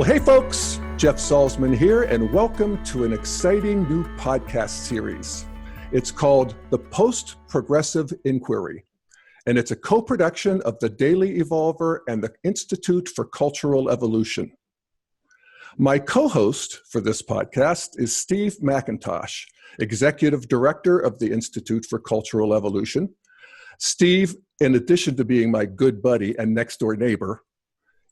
Well, hey folks, Jeff Salzman here, and welcome to an exciting new podcast series. It's called The Post-Progressive Inquiry, and it's a co-production of the Daily Evolver and the Institute for Cultural Evolution. My co-host for this podcast is Steve McIntosh, Executive Director of the Institute for Cultural Evolution. Steve, in addition to being my good buddy and next-door neighbor,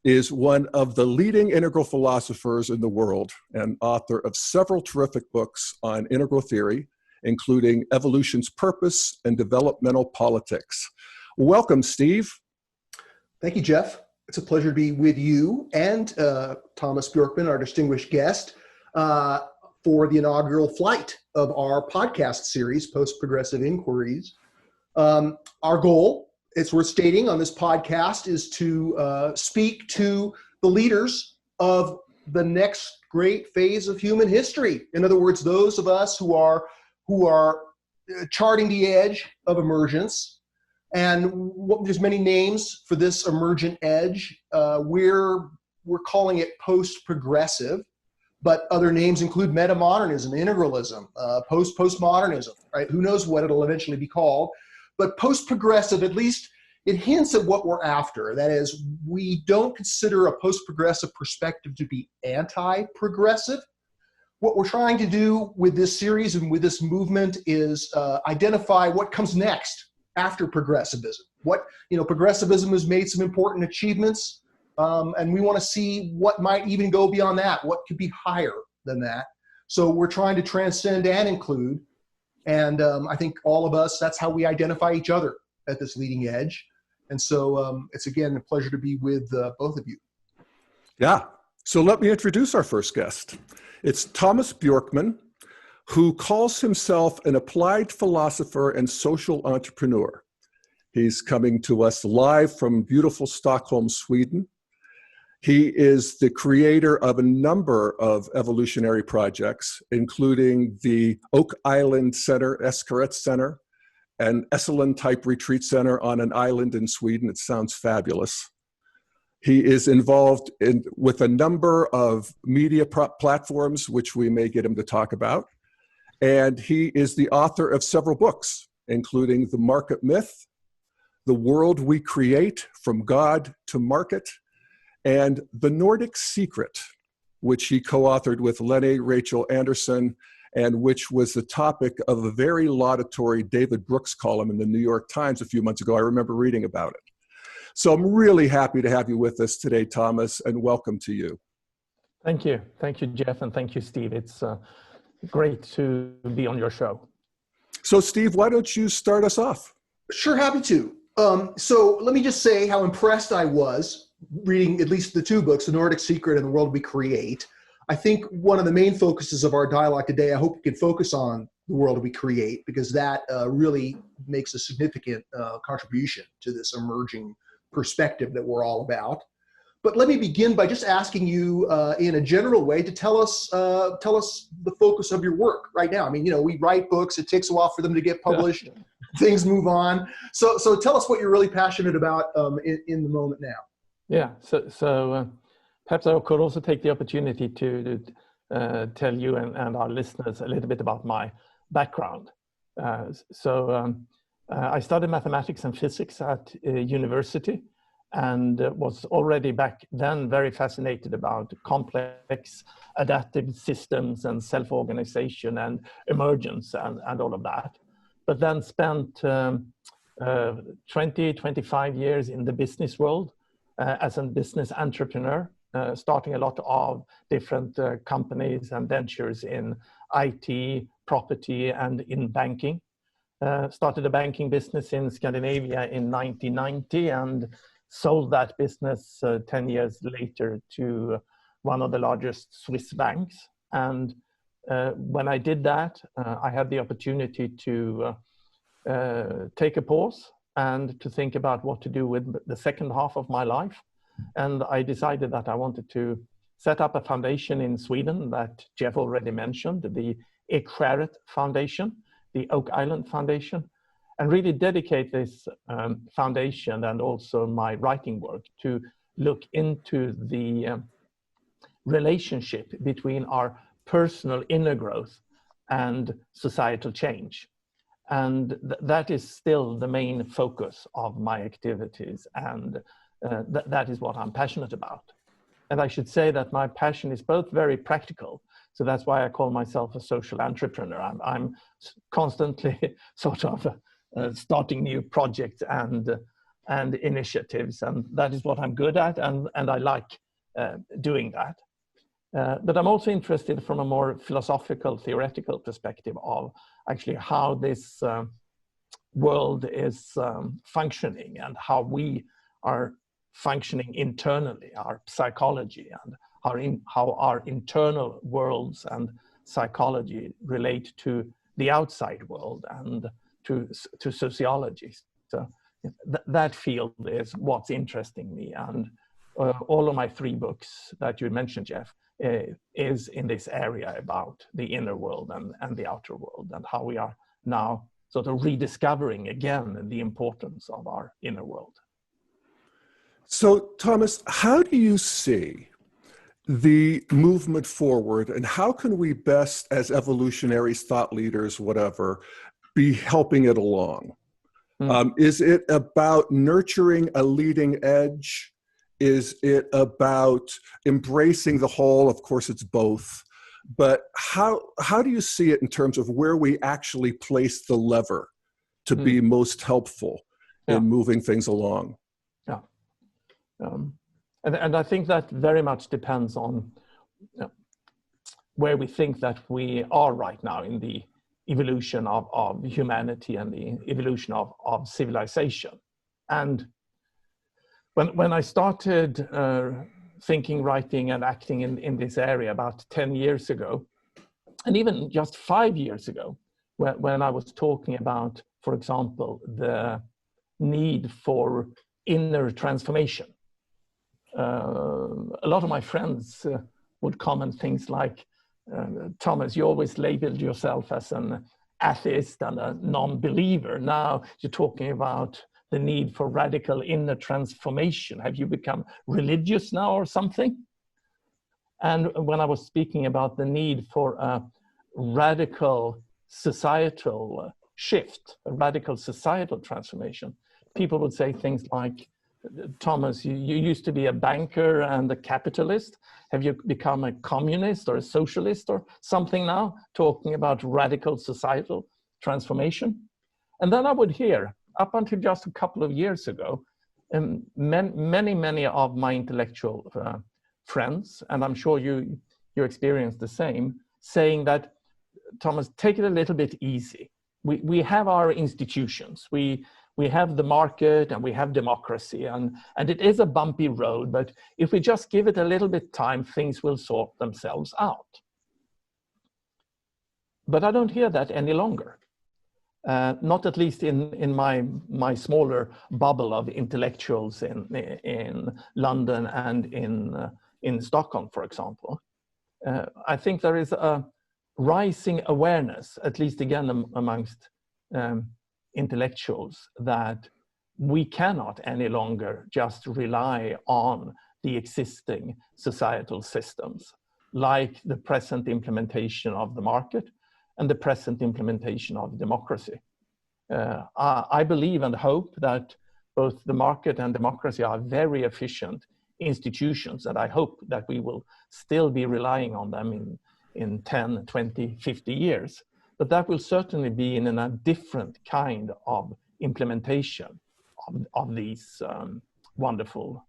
is one of the leading integral philosophers in the world and author of several terrific books on integral theory, including Evolution's Purpose and Developmental Politics. Welcome, Steve. Thank you, Jeff. It's a pleasure to be with you and Tomas Bjorkman, our distinguished guest, for the inaugural flight of our podcast series, Post-Progressive Inquiries. Our goal, it's worth stating on this podcast, is to speak to the leaders of the next great phase of human history. In other words, those of us who are charting the edge of emergence. And there's many names for this emergent edge. We're calling it post-progressive, but other names include metamodernism, integralism, postmodernism, right? Who knows what it'll eventually be called. But post-progressive, at least it hints at what we're after. That is, we don't consider a post-progressive perspective to be anti-progressive. What we're trying to do with this series and with this movement is identify what comes next after progressivism. Progressivism has made some important achievements, and we want to see what might even go beyond that, what could be higher than that. So we're trying to transcend and include. And I think all of us, that's how we identify each other at this leading edge. And so it's, again, a pleasure to be with both of you. Yeah. So let me introduce our first guest. It's Tomas Bjorkman, who calls himself an applied philosopher and social entrepreneur. He's coming to us live from beautiful Stockholm, Sweden. He is the creator of a number of evolutionary projects, including the Oak Island Center, Ekskäret Center, an Esalen-type retreat center on an island in Sweden. It sounds fabulous. He is involved with a number of media platforms, which we may get him to talk about. And he is the author of several books, including The Market Myth, The World We Create, From God to Market, and The Nordic Secret, which he co-authored with Lene Rachel Anderson, and which was the topic of a very laudatory David Brooks column in the New York Times a few months ago. I remember reading about it. So I'm really happy to have you with us today, Tomas, and welcome to you. Thank you. Thank you, Jeff, and thank you, Steve. It's great to be on your show. So, Steve, why don't you start us off? Sure, happy to. So let me just say how impressed I was reading at least the two books, The Nordic Secret and The World We Create. I think one of the main focuses of our dialogue today, I hope we can focus on The World We Create, because that really makes a significant contribution to this emerging perspective that we're all about. But let me begin by just asking you in a general way to tell us the focus of your work right now. I mean, we write books, it takes a while for them to get published, things move on. So tell us what you're really passionate about in the moment now. Yeah, so perhaps I could also take the opportunity to tell you and our listeners a little bit about my background. I studied mathematics and physics at university, and was already back then very fascinated about complex adaptive systems and self-organization and emergence and all of that. But then spent 25 years in the business world as a business entrepreneur, starting a lot of different companies and ventures in IT, property, and in banking. Started a banking business in Scandinavia in 1990 and sold that business 10 years later to one of the largest Swiss banks. And when I did that, I had the opportunity to take a pause and to think about what to do with the second half of my life. And I decided that I wanted to set up a foundation in Sweden that Jeff already mentioned, the Ekskäret Foundation, the Oak Island Foundation, and really dedicate this foundation and also my writing work to look into the relationship between our personal inner growth and societal change. And that is still the main focus of my activities, and that is what I'm passionate about. And I should say that my passion is both very practical, so that's why I call myself a social entrepreneur. I'm constantly sort of starting new projects and initiatives, and that is what I'm good at, and I like doing that. But I'm also interested from a more philosophical, theoretical perspective of actually how this world is functioning and how we are functioning internally, our psychology, and how our internal worlds and psychology relate to the outside world and to sociology. So that field is what's interesting me, and all of my 3 books that you mentioned, Jeff, is in this area about the inner world and the outer world, and how we are now sort of rediscovering again the importance of our inner world. So, Thomas, how do you see the movement forward, and how can we best, as evolutionaries, thought leaders, whatever, be helping it along? Is it about nurturing a leading edge? Is it about embracing the whole? Of course, it's both. But how do you see it in terms of where we actually place the lever to be most helpful in moving things along? Yeah. And I think that very much depends on where we think that we are right now in the evolution of humanity and the evolution of civilization. And when I started thinking, writing, and acting in this area about 10 years ago, and even just 5 years ago, when I was talking about, for example, the need for inner transformation, a lot of my friends would comment things like, Thomas, you always labeled yourself as an atheist and a non-believer. Now you're talking about the need for radical inner transformation. Have you become religious now or something? And when I was speaking about the need for a radical societal shift, a radical societal transformation, people would say things like, Thomas, you used to be a banker and a capitalist. Have you become a communist or a socialist or something now, talking about radical societal transformation? And then I would hear, up until just a couple of years ago, many of my intellectual friends, and I'm sure you experience the same, saying that, Thomas, take it a little bit easy. We have our institutions. We have the market and we have democracy, and it is a bumpy road, but if we just give it a little bit time, things will sort themselves out. But I don't hear that any longer. Not at least in my smaller bubble of intellectuals in London and in Stockholm, for example. I think there is a rising awareness, at least again amongst intellectuals, that we cannot any longer just rely on the existing societal systems, like the present implementation of the market and the present implementation of democracy. I believe and hope that both the market and democracy are very efficient institutions, and I hope that we will still be relying on them in 10, 20, 50 years. But that will certainly be in a different kind of implementation of these wonderful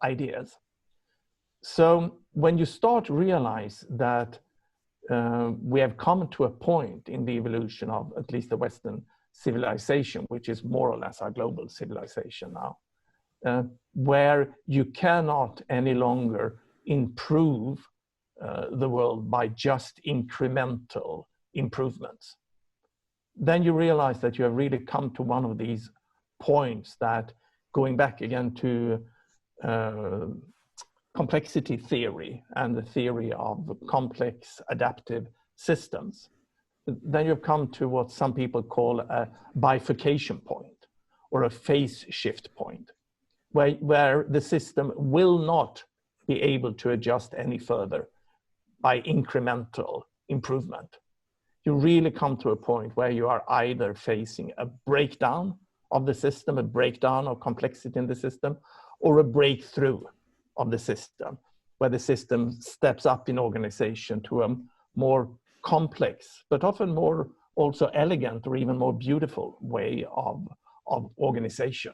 ideas. So when you start to realize that we have come to a point in the evolution of at least the Western civilization, which is more or less our global civilization now, where you cannot any longer improve the world by just incremental improvements, then you realize that you have really come to one of these points that, going back again to complexity theory and the theory of complex adaptive systems, then you've come to what some people call a bifurcation point or a phase shift point, where the system will not be able to adjust any further by incremental improvement. You really come to a point where you are either facing a breakdown of the system, a breakdown of complexity in the system, or a breakthrough of the system, where the system steps up in organization to a more complex, but often more also elegant or even more beautiful way of organization.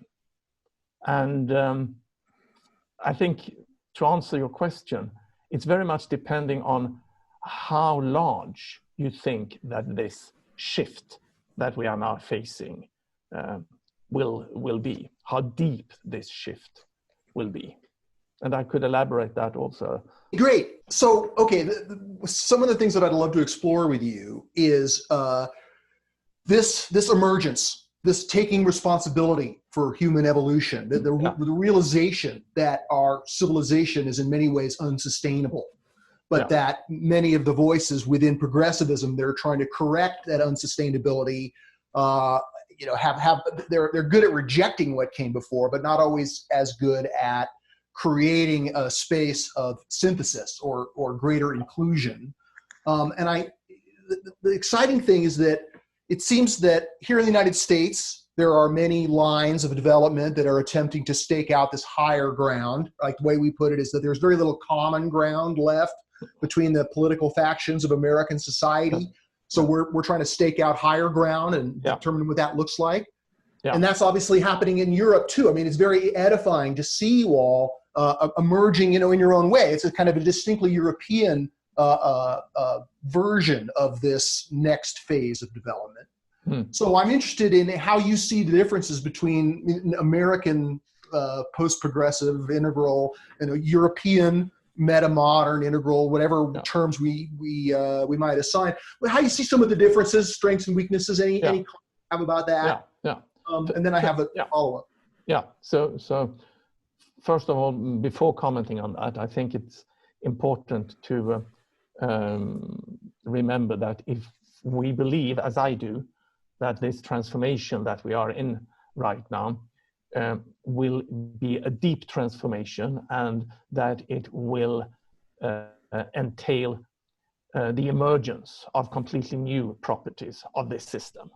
And I think, to answer your question, it's very much depending on how large you think that this shift that we are now facing will be, how deep this shift will be. And I could elaborate that also. Great. So, okay, some of the things that I'd love to explore with you is this emergence, this taking responsibility for human evolution, the realization that our civilization is in many ways unsustainable, but that many of the voices within progressivism, they're trying to correct that unsustainability. They're good at rejecting what came before, but not always as good at creating a space of synthesis or greater inclusion. The exciting thing is that it seems that here in the United States, there are many lines of development that are attempting to stake out this higher ground. Like the way we put it is that there's very little common ground left between the political factions of American society. So we're trying to stake out higher ground and determine what that looks like. Yeah. And that's obviously happening in Europe too. I mean, it's very edifying to see you all emerging, in your own way. It's a kind of a distinctly European version of this next phase of development. So I'm interested in how you see the differences between American post-progressive, integral, European metamodern, integral, whatever terms we might assign. How you see some of the differences, strengths and weaknesses. Any comment about that? And then I have a follow-up. Yeah. So first of all, before commenting on that, I think it's important to remember that if we believe, as I do, that this transformation that we are in right now will be a deep transformation, and that it will entail the emergence of completely new properties of this system.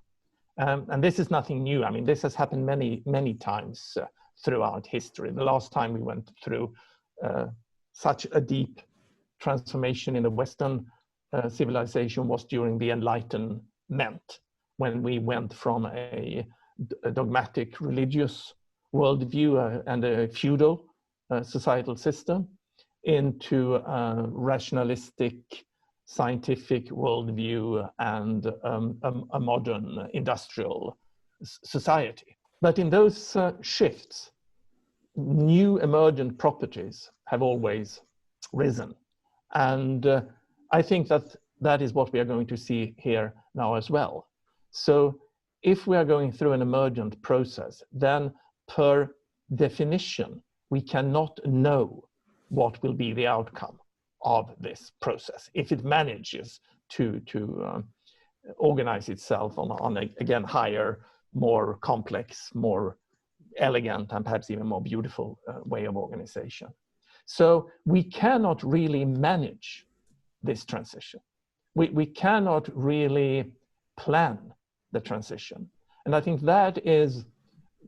And this is nothing new. I mean, this has happened many, many times throughout history. The last time we went through such a deep transformation in the Western civilization was during the Enlightenment, when we went from a dogmatic religious worldview and a feudal societal system into a rationalistic scientific worldview and a modern industrial society. But in those shifts, new emergent properties have always risen. And I think that is what we are going to see here now as well. So if we are going through an emergent process, then per definition, we cannot know what will be the outcome of this process if it manages to organize itself on a, again, higher, more complex, more elegant, and perhaps even more beautiful way of organization. So we cannot really manage this transition. We cannot really plan the transition. And I think that is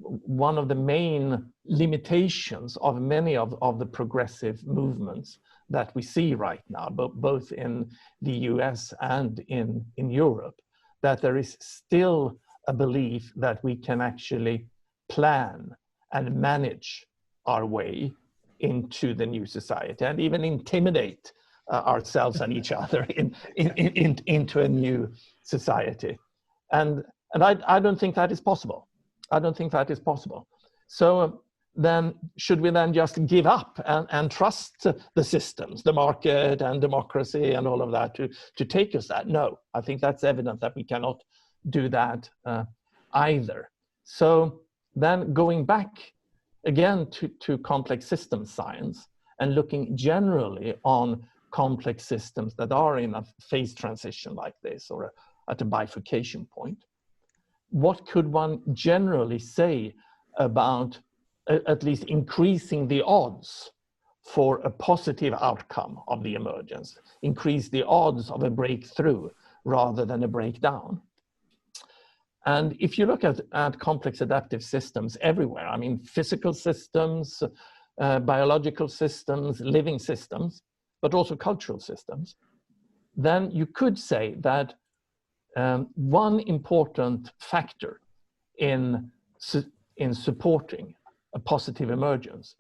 one of the main limitations of many of the progressive movements that we see right now, both in the US and in Europe, that there is still a belief that we can actually plan and manage our way into the new society and even intimidate ourselves and each other into a new society. And I don't think that is possible. I don't think that is possible. So then should we then just give up and trust the systems, the market and democracy and all of that to take us that? No, I think that's evident that we cannot do that either. So then going back again to complex system science and looking generally on complex systems that are in a phase transition like this or at a bifurcation point, what could one generally say about at least increasing the odds for a positive outcome of the emergence, increase the odds of a breakthrough rather than a breakdown. And if you look at complex adaptive systems everywhere, I mean, physical systems, biological systems, living systems, but also cultural systems, then you could say that one important factor in supporting a positive emergence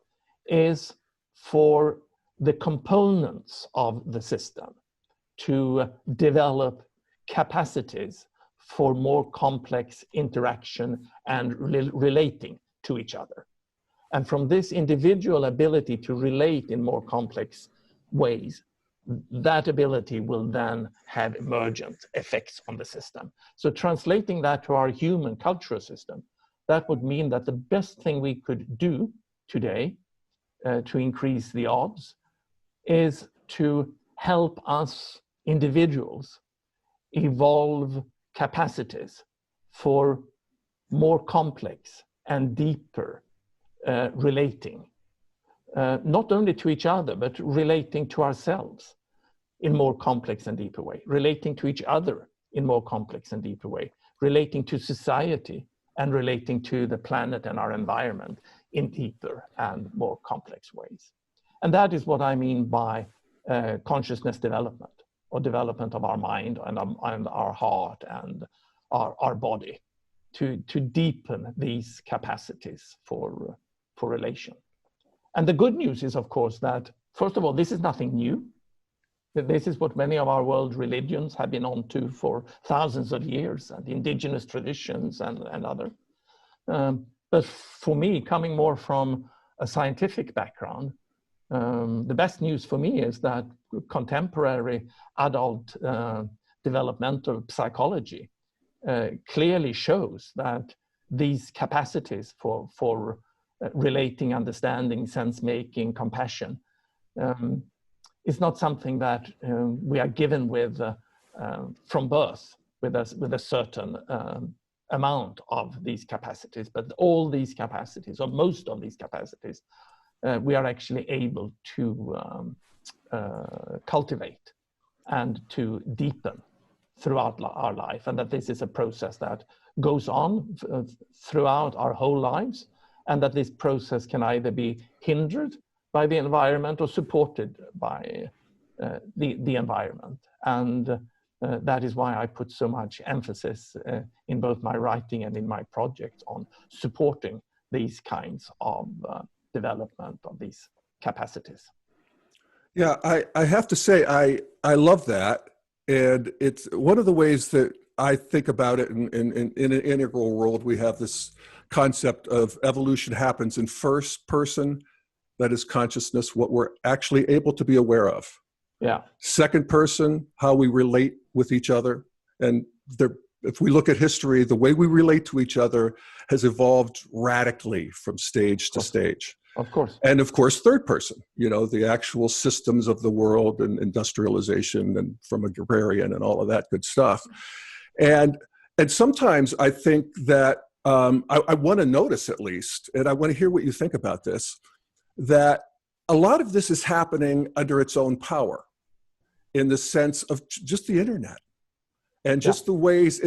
is for the components of the system to develop capacities for more complex interaction and relating to each other. And from this individual ability to relate in more complex ways, that ability will then have emergent effects on the system. So translating that to our human cultural system, that would mean that the best thing we could do today to increase the odds is to help us individuals evolve capacities for more complex and deeper relating, not only to each other, but relating to ourselves in more complex and deeper way, relating to each other in more complex and deeper way, relating to society and relating to the planet and our environment in deeper and more complex ways. And that is what I mean by consciousness development, or development of our mind and our heart and our body, to deepen these capacities for relation. And the good news is, of course, that, first of all, this is nothing new. This is what many of our world religions have been on to for thousands of years, and indigenous traditions and other. But for me, coming more from a scientific background, the best news for me is that contemporary adult developmental psychology clearly shows that these capacities for relating, understanding, sense-making, compassion is not something that we are given with from birth with a certain amount of these capacities, but all these capacities, or most of these capacities, we are actually able to cultivate and to deepen throughout our life, and that this is a process that goes on throughout our whole lives, and that this process can either be hindered by the environment or supported by the environment. And that is why I put so much emphasis in both my writing and in my projects on supporting these kinds of development of these capacities. Yeah, I have to say, I love that. And it's one of the ways that I think about it in an integral world. We have this concept of evolution happens in first person, that is consciousness, what we're actually able to be aware of. Yeah. Second person, how we relate with each other. And if we look at history, the way we relate to each other has evolved radically from stage to stage. Of course. And of course, third person, the actual systems of the world and industrialization and from agrarian and all of that good stuff. And sometimes I think that I want to notice, at least, and I want to hear what you think about this, that a lot of this is happening under its own power, in the sense of just the internet and just the ways,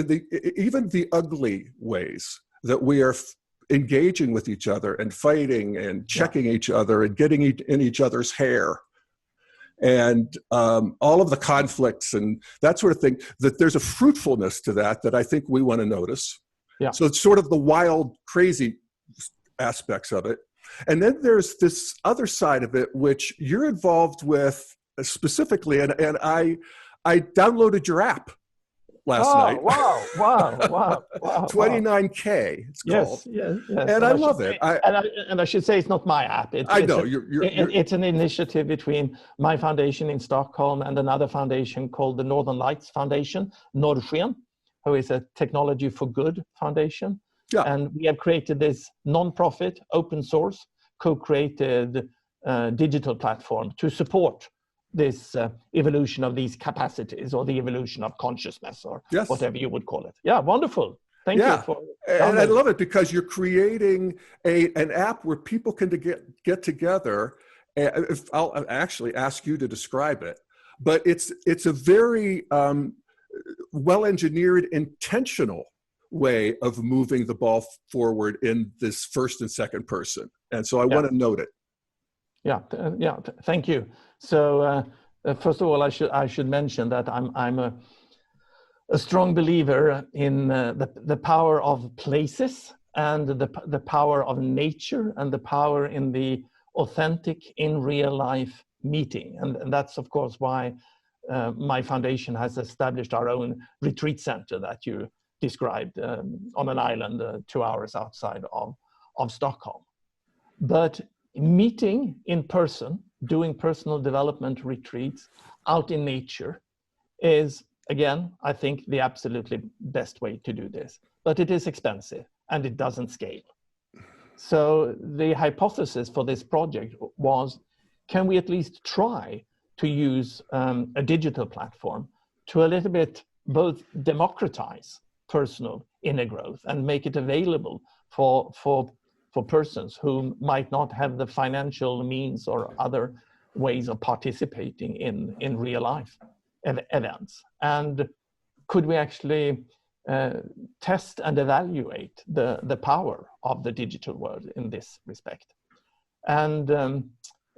even the ugly ways that we are engaging with each other and fighting and checking each other and getting in each other's hair, and all of the conflicts and that sort of thing, that there's a fruitfulness to that I think we want to notice. Yeah. So it's sort of the wild, crazy aspects of it. And then there's this other side of it, which you're involved with specifically, and I downloaded your app last night. Wow. 29K, it's called. Yes. And I love it. And I should say it's not my app. It's an initiative between my foundation in Stockholm and another foundation called the Northern Lights Foundation, Norrsken, who is a technology for good foundation. Yeah. And we have created this non-profit, open source, co-created digital platform to support this evolution of these capacities, or the evolution of consciousness, or whatever you would call it. Yeah, wonderful. Thank you for and I love it because you're creating an app where people can get together I'll actually ask you to describe it, but it's a very well-engineered, intentional way of moving the ball forward in this first and second person. And so I want to note it. Thank you. So first of all, I should mention that I'm a strong believer in the power of places and the power of nature and the power in the authentic, in real life meeting. And that's, of course, why my foundation has established our own retreat center that you described on an island 2 hours outside of Stockholm. But meeting in person, doing personal development retreats out in nature is, again, I think the absolutely best way to do this. But it is expensive and it doesn't scale. So the hypothesis for this project was, can we at least try to use a digital platform to a little bit both democratize personal inner growth and make it available for persons who might not have the financial means or other ways of participating in real life events. And could we actually test and evaluate the power of the digital world in this respect? And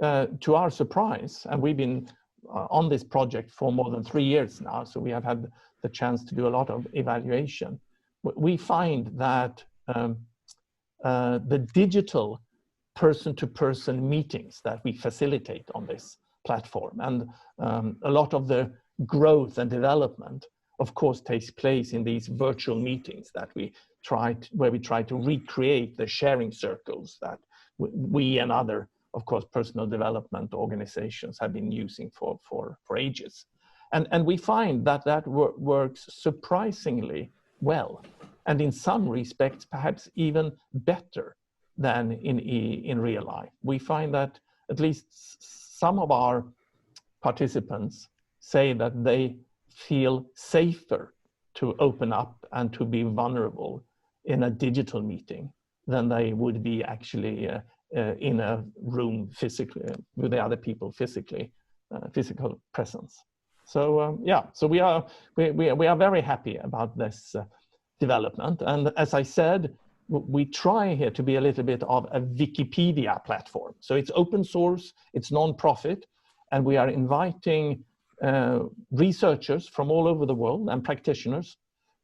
to our surprise, and we've been on this project for more than 3 years now, so we have had the chance to do a lot of evaluation. We find that the digital person-to-person meetings that we facilitate on this platform, and a lot of the growth and development, of course, takes place in these virtual meetings that where we try to recreate the sharing circles that we and other, of course, personal development organizations have been using for ages. And we find that works surprisingly well, and in some respects, perhaps even better than in real life. We find that at least some of our participants say that they feel safer to open up and to be vulnerable in a digital meeting than they would be actually in a room physically with the other people physical presence. So so we are very happy about this development. And as I said, we try here to be a little bit of a Wikipedia platform. So it's open source, it's non-profit, and we are inviting researchers from all over the world and practitioners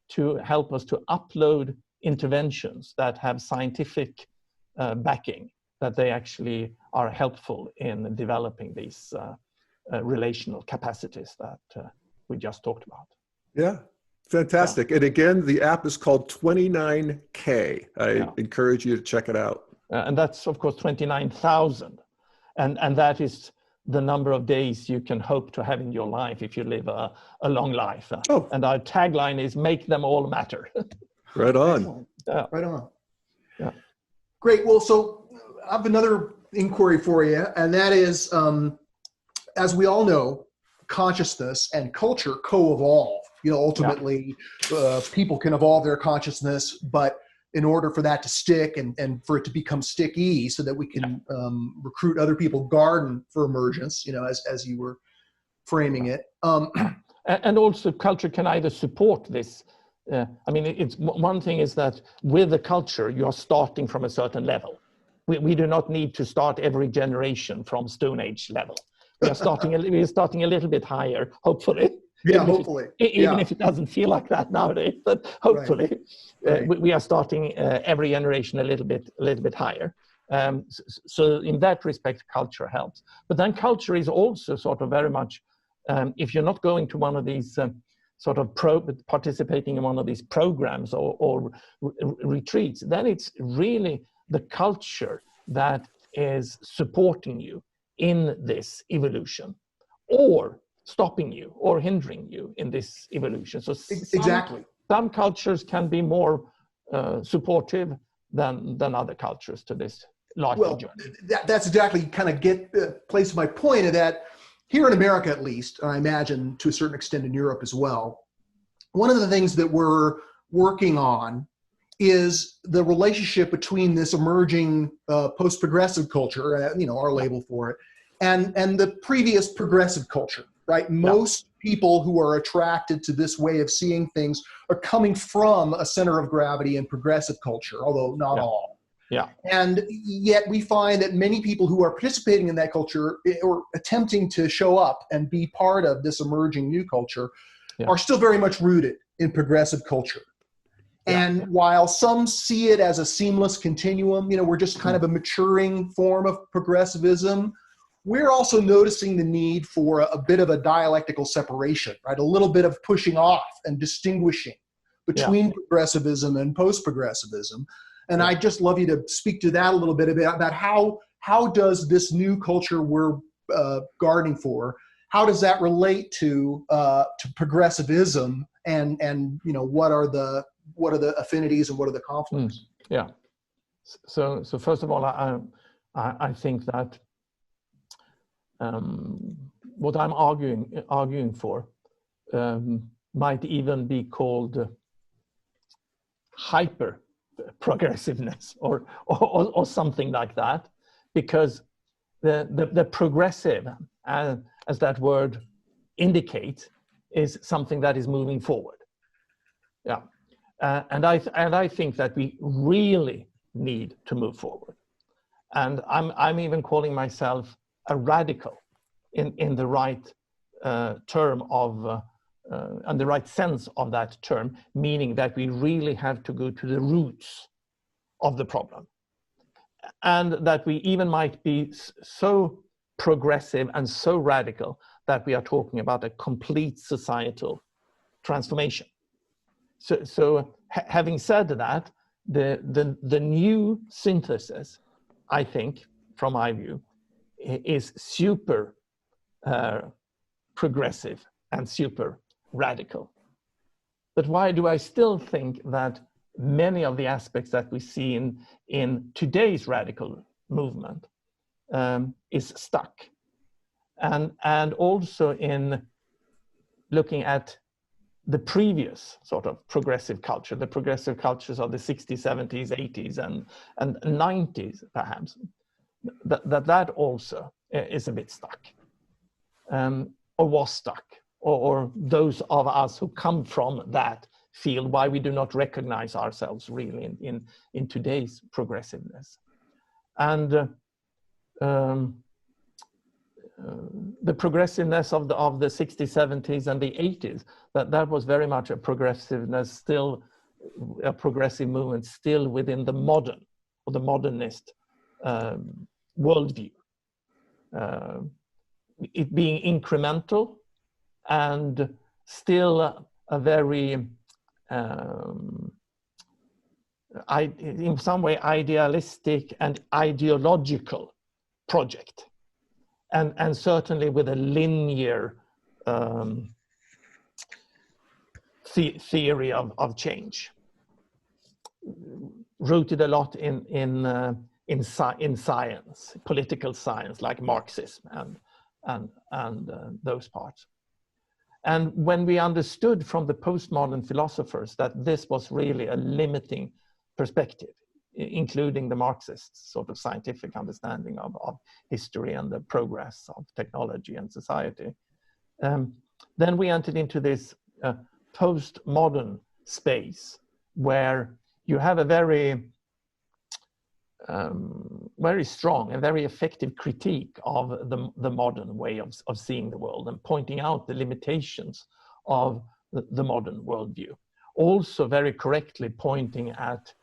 to help us to upload interventions that have scientific backing, that they actually are helpful in developing these relational capacities that we just talked about. Yeah, fantastic. Yeah. And again, the app is called 29K. I encourage you to check it out. And that's, of course, 29,000. And that is the number of days you can hope to have in your life if you live a long life. And our tagline is, make them all matter. Right on. Yeah. Right on. Yeah. Great. Well, so I have another inquiry for you, and that is, as we all know, consciousness and culture co-evolve. You know, ultimately, people can evolve their consciousness, but in order for that to stick and for it to become sticky, so that we can recruit other people, garden for emergence, you know, as you were framing it. And also, culture can either support this. I mean, it's one thing is that with the culture, you are starting from a certain level. We do not need to start every generation from Stone Age level. We are starting a little bit higher, hopefully. Yeah, hopefully. Even if it doesn't feel like that nowadays, but hopefully, right. We are starting every generation a little bit higher. So in that respect, culture helps. But then culture is also sort of very much, if you're not going to one of these participating in one of these programs or retreats, then it's really the culture that is supporting you in this evolution, or stopping you or hindering you in this evolution. So some cultures can be more supportive than other cultures to this life journey. That's exactly kind of plays my point of that. Here in America, at least, I imagine to a certain extent in Europe as well, one of the things that we're working on is the relationship between this emerging post-progressive culture, you know, our label for it, and the previous progressive culture, right? Most people who are attracted to this way of seeing things are coming from a center of gravity in progressive culture, although not all. Yeah. And yet we find that many people who are participating in that culture or attempting to show up and be part of this emerging new culture are still very much rooted in progressive culture. And while some see it as a seamless continuum, you know, we're just kind of a maturing form of progressivism, we're also noticing the need for a bit of a dialectical separation, right? A little bit of pushing off and distinguishing between progressivism and post-progressivism. And I'd just love you to speak to that a little bit about how does this new culture we're gardening for, how does that relate to progressivism, and you know, what are the affinities and what are the conflicts? Yeah. So first of all, I think that what I'm arguing for might even be called hyper progressiveness or something like that, because the progressive, as that word indicates, is something that is moving forward. Yeah. And I think that we really need to move forward. And I'm even calling myself a radical in the right term of, and the right sense of that term, meaning that we really have to go to the roots of the problem. And that we even might be so progressive and so radical that we are talking about a complete societal transformation. So having said that, the new synthesis, I think, from my view, is super progressive and super radical. But why do I still think that many of the aspects that we see in today's radical movement is stuck? And also in looking at the previous sort of progressive culture, the progressive cultures of the 60s, 70s, 80s, and 90s, perhaps, that also is a bit stuck, or was stuck, or those of us who come from that field, why we do not recognize ourselves really in today's progressiveness. And the progressiveness of the 60s, 70s, and the 80s, that was very much a progressiveness, still a progressive movement, still within the modern or the modernist worldview. It being incremental and still a very, in some way, idealistic and ideological project. And certainly with a linear theory of change, rooted a lot in science, political science, like Marxism and those parts. And when we understood from the postmodern philosophers that this was really a limiting perspective, including the Marxist sort of scientific understanding of history and the progress of technology and society, then we entered into this postmodern space where you have a very strong and very effective critique of the modern way of seeing the world and pointing out the limitations of the modern worldview. Also very correctly pointing at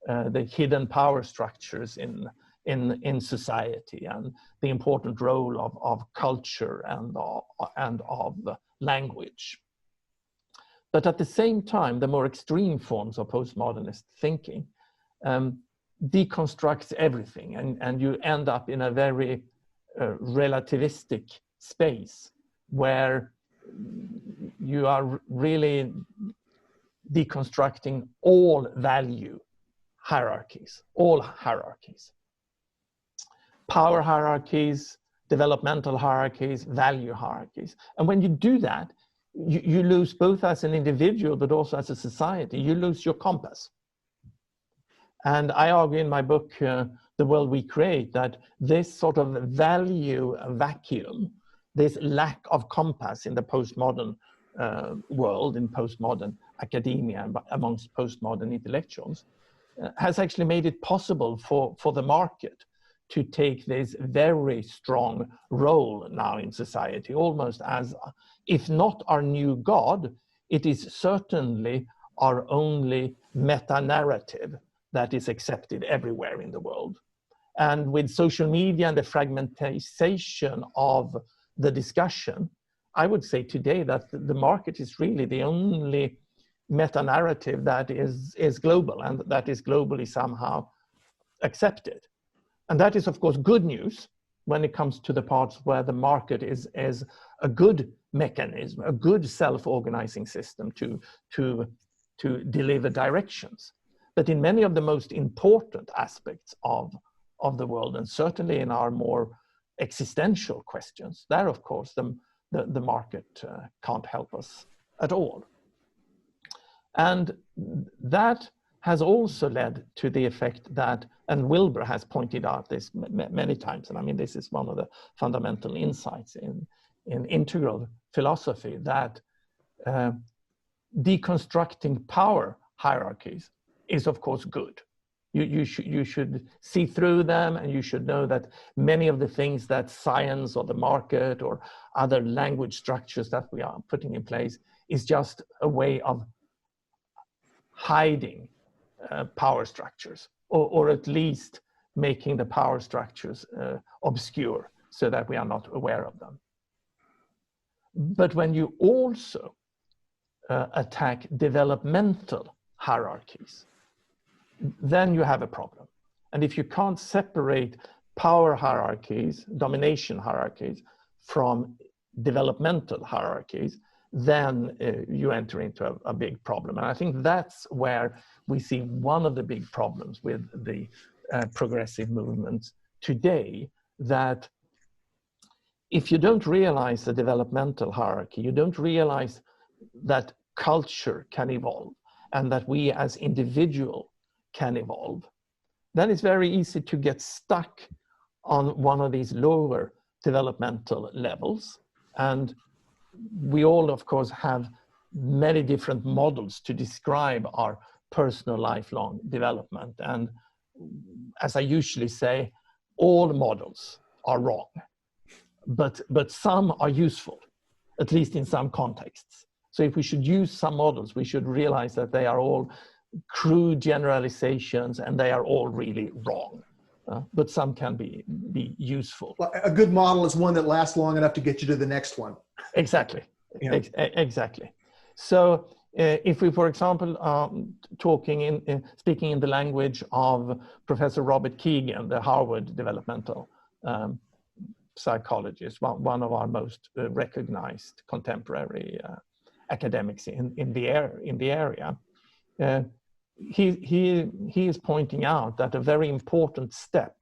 the hidden power structures in society and the important role of culture and of language. But at the same time, the more extreme forms of postmodernist thinking deconstructs everything, and you end up in a very relativistic space where you are really deconstructing all value hierarchies, all hierarchies, power hierarchies, developmental hierarchies, value hierarchies. And when you do that, you lose, both as an individual but also as a society, you lose your compass. And I argue in my book, the world we create, that this sort of value vacuum, this lack of compass in the postmodern world, in postmodern academia, amongst postmodern intellectuals, has actually made it possible for the market to take this very strong role now in society, almost as, if not our new God, it is certainly our only meta-narrative that is accepted everywhere in the world. And with social media and the fragmentation of the discussion, I would say today that the market is really the only meta-narrative that is global and that is globally somehow accepted. And that is, of course, good news when it comes to the parts where the market is a good mechanism, a good self-organizing system to deliver directions. But in many of the most important aspects of the world, and certainly in our more existential questions, there, of course, the market can't help us at all. And that has also led to the effect that, and Wilber has pointed out this many times, and I mean, this is one of the fundamental insights in integral philosophy, that deconstructing power hierarchies is, of course, good. You should see through them, and you should know that many of the things that science or the market or other language structures that we are putting in place is just a way of hiding power structures, or at least making the power structures obscure so that we are not aware of them. But when you also attack developmental hierarchies, then you have a problem. And if you can't separate power hierarchies, domination hierarchies, from developmental hierarchies, then you enter into a big problem. And I think that's where we see one of the big problems with the progressive movements today, that if you don't realize the developmental hierarchy, you don't realize that culture can evolve and that we as individuals can evolve, then it's very easy to get stuck on one of these lower developmental levels. And we all, of course, have many different models to describe our personal lifelong development. And as I usually say, all models are wrong, but some are useful, at least in some contexts. So if we should use some models, we should realize that they are all crude generalizations and they are all really wrong. But some can be useful. Well, a good model is one that lasts long enough to get you to the next one. Exactly. Yeah. Exactly. So if we, for example, speaking in the language of Professor Robert Keegan, the Harvard developmental psychologist, one of our most recognized contemporary academics in the area, he is pointing out that a very important step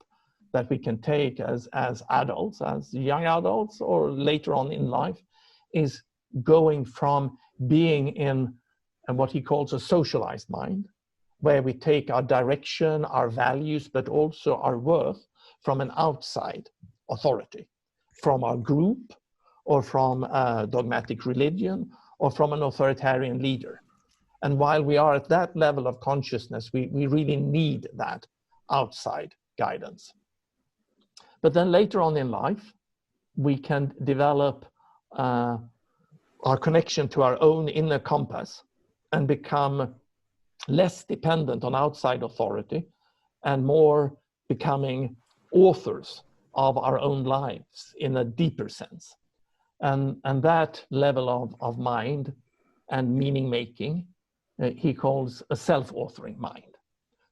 that we can take as adults, as young adults, or later on in life, is going from being in what he calls a socialized mind, where we take our direction, our values, but also our worth from an outside authority, from our group, or from a dogmatic religion, or from an authoritarian leader. And while we are at that level of consciousness, we really need that outside guidance. But then later on in life, we can develop our connection to our own inner compass and become less dependent on outside authority and more becoming authors of our own lives in a deeper sense. And that level of mind and meaning making, he calls a self-authoring mind.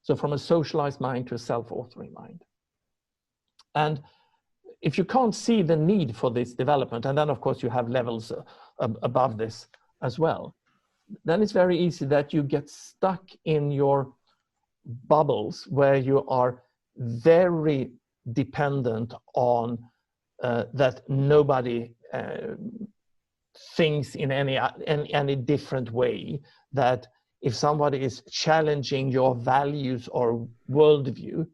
So from a socialized mind to a self-authoring mind. And if you can't see the need for this development, and then of course you have levels above this as well, then it's very easy that you get stuck in your bubbles where you are very dependent on that nobody thinks in any different way, that if somebody is challenging your values or worldview,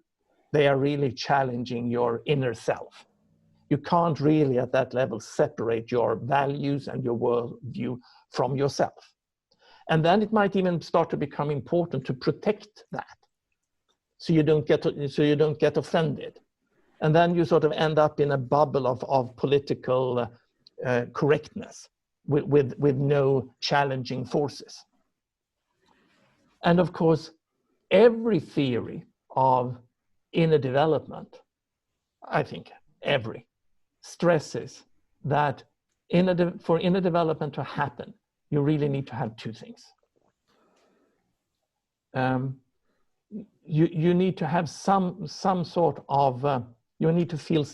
they are really challenging your inner self. You can't really at that level separate your values and your worldview from yourself. And then it might even start to become important to protect that, so you don't get offended. And then you sort of end up in a bubble of political correctness with no challenging forces. And of course, every theory of inner development, I think every, stresses that for inner development to happen, you really need to have two things. You need to have some sort of, you need to feel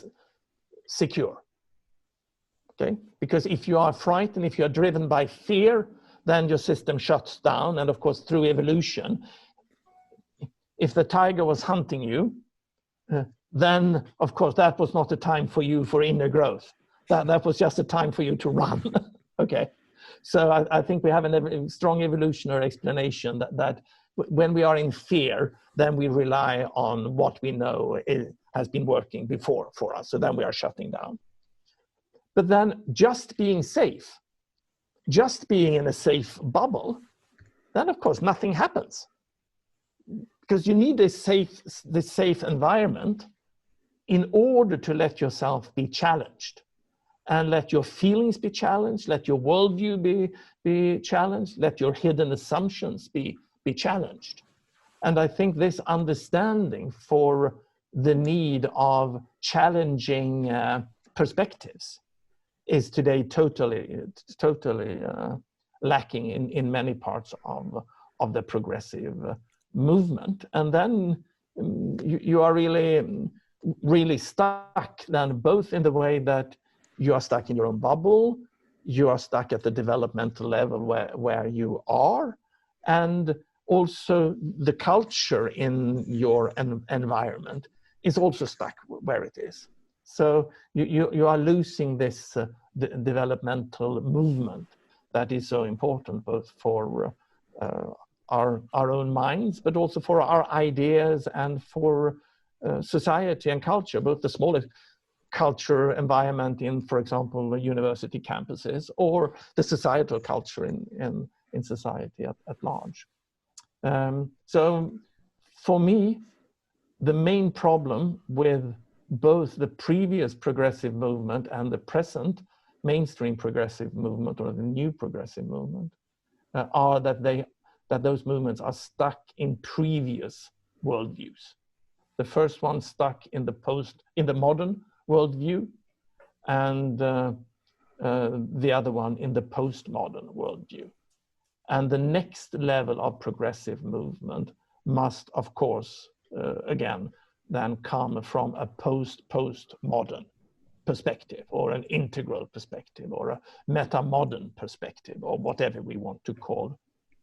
secure, okay? Because if you are frightened, if you are driven by fear, then your system shuts down. And of course, through evolution, if the tiger was hunting you, then of course that was not a time for you for inner growth. That was just a time for you to run, okay? So I think we have a strong evolutionary explanation that when we are in fear, then we rely on what we know has been working before for us. So then we are shutting down. But then just being safe, just being in a safe bubble, then of course nothing happens. Because you need this safe environment in order to let yourself be challenged, and let your feelings be challenged, let your worldview be challenged, let your hidden assumptions be challenged. And I think this understanding for the need of challenging perspectives is today totally lacking in many parts of the progressive movement. And then you are really stuck then, both in the way that you are stuck in your own bubble, you are stuck at the developmental level where you are, and also the culture in your environment is also stuck where it is. So you are losing this developmental movement that is so important, both for our own minds, but also for our ideas and for society and culture, both the smallest culture environment in, for example, university campuses, or the societal culture in society at large. So for me, the main problem with both the previous progressive movement and the present mainstream progressive movement, or the new progressive movement, are that those movements are stuck in previous worldviews. The first one stuck in the modern worldview, and the other one in the postmodern worldview. And the next level of progressive movement must, of course, again, then come from a postmodern perspective, or an integral perspective, or a metamodern perspective, or whatever we want to call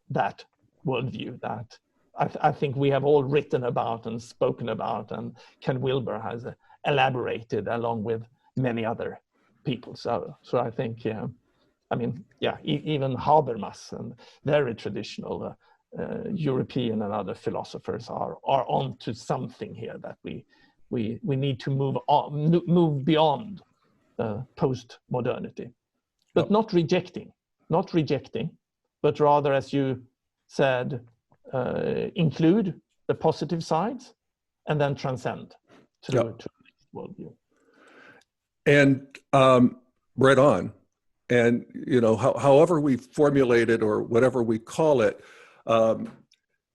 that worldview that I think we have all written about and spoken about, and Ken Wilber has elaborated along with many other people. So I think, even Habermas and very traditional European and other philosophers are onto something here, that we need to move beyond post-modernity, but not rejecting, but rather, as you said, include the positive sides and then transcend to the next worldview. And right on. And, however we formulate it, or whatever we call it, an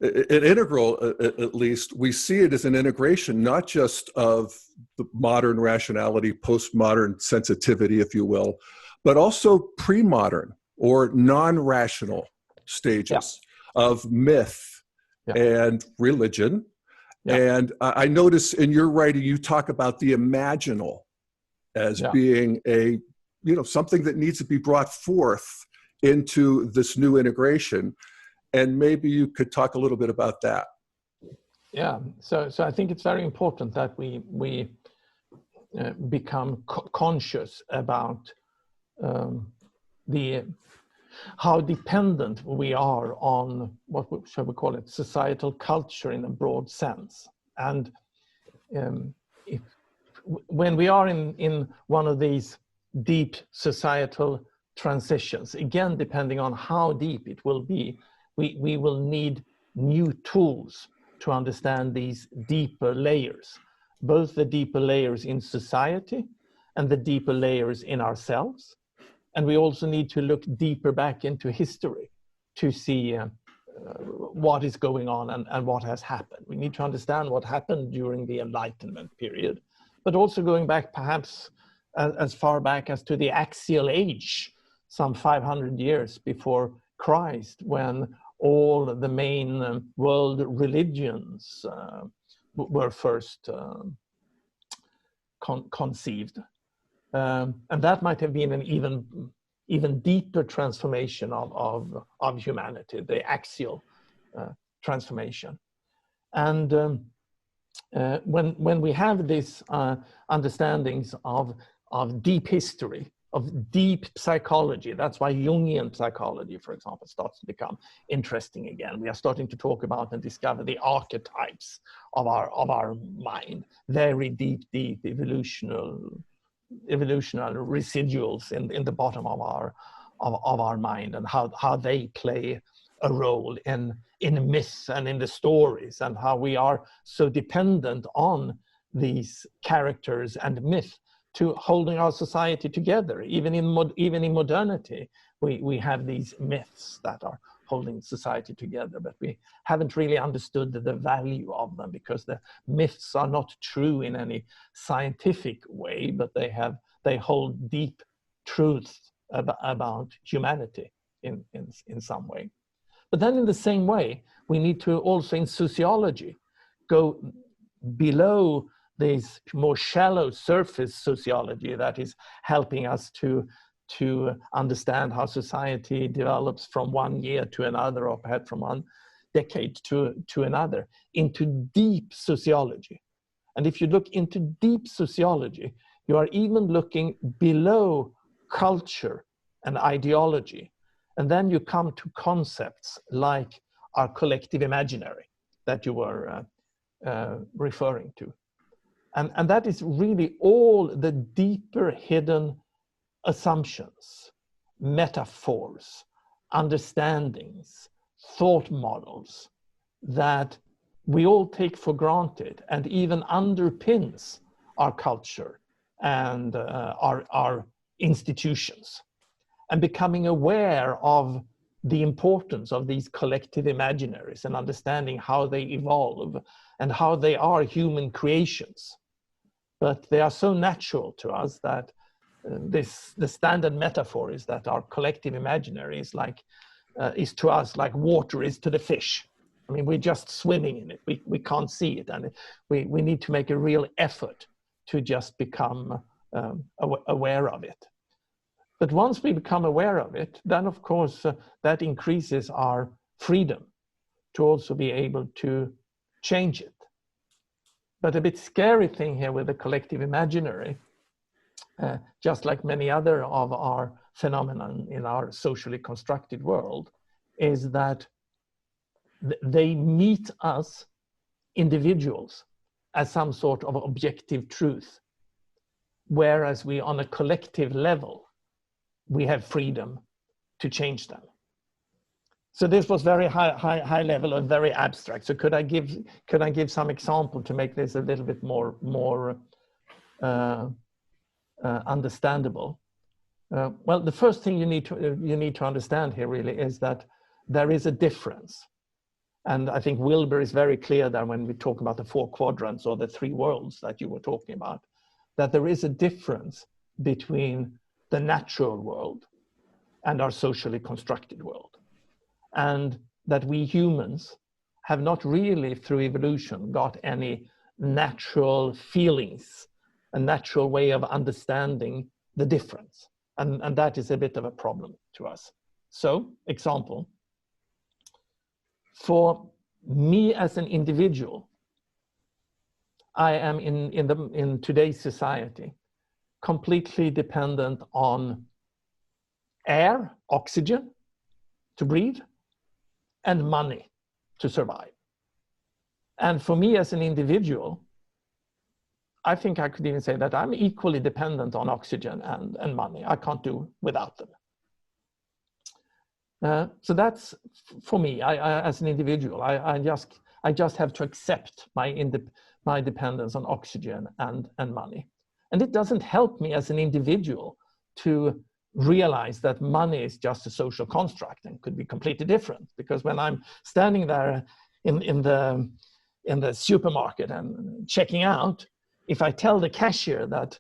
integral, at least, we see it as an integration, not just of the modern rationality, postmodern sensitivity, if you will, but also pre-modern or non-rational stages of myth and religion. And I notice in your writing, you talk about the imaginal as being something that needs to be brought forth into this new integration. And maybe you could talk a little bit about that. Yeah, so I think it's very important that we become conscious about how dependent we are on, what shall we call it, societal culture in a broad sense. And if, when we are in one of these deep societal transitions, again, depending on how deep it will be, we will need new tools to understand these deeper layers, both the deeper layers in society and the deeper layers in ourselves. And we also need to look deeper back into history to see what is going on and what has happened. We need to understand what happened during the Enlightenment period, but also going back perhaps as far back as to the Axial Age, some 500 years before Christ, when all the main world religions were first conceived. And that might have been an even deeper transformation of humanity, the axial transformation. And when we have these understandings of deep history, of deep psychology, that's why Jungian psychology, for example, starts to become interesting again. We are starting to talk about and discover the archetypes of our mind, very deep evolutionary residuals in the bottom of our mind, and how they play a role in myths and in the stories, and how we are so dependent on these characters and myth to holding our society together. Even in modernity, we have these myths that are holding society together, but we haven't really understood the value of them, because the myths are not true in any scientific way, but they hold deep truths about humanity in some way. But then in the same way, we need to also in sociology go below this more shallow surface sociology that is helping us to understand how society develops from one year to another, or perhaps from one decade to another, into deep sociology. And if you look into deep sociology, you are even looking below culture and ideology. And then you come to concepts like our collective imaginary that you were referring to. And that is really all the deeper hidden assumptions, metaphors, understandings, thought models that we all take for granted and even underpins our culture and our institutions. And becoming aware of the importance of these collective imaginaries and understanding how they evolve and how they are human creations. But they are so natural to us that the standard metaphor is that our collective imaginary is to us like water is to the fish. I mean, we're just swimming in it. We can't see it, and we need to make a real effort to just become aware of it. But once we become aware of it, then of course that increases our freedom to also be able to change it. But a bit scary thing here with the collective imaginary, just like many other of our phenomena in our socially constructed world, is that they meet us individuals as some sort of objective truth, whereas we on a collective level, we have freedom to change them. So this was very high level and very abstract. So could I give some example to make this a little bit more understandable? Well, the first thing you need to understand here really is that there is a difference. And I think Wilber is very clear that when we talk about the 4 quadrants or the 3 worlds that you were talking about, that there is a difference between the natural world and our socially constructed world. And that we humans have not really, through evolution, got any natural feelings, a natural way of understanding the difference. And that is a bit of a problem to us. So, example, for me as an individual, I am in today's society completely dependent on air, oxygen to breathe, and money to survive. And for me as an individual, I think I could even say that I'm equally dependent on oxygen and money. I can't do without them. So that's for me. I as an individual, I just have to accept my dependence on oxygen and money, and it doesn't help me as an individual to realize that money is just a social construct and could be completely different. Because when I'm standing there in the supermarket and checking out, if I tell the cashier that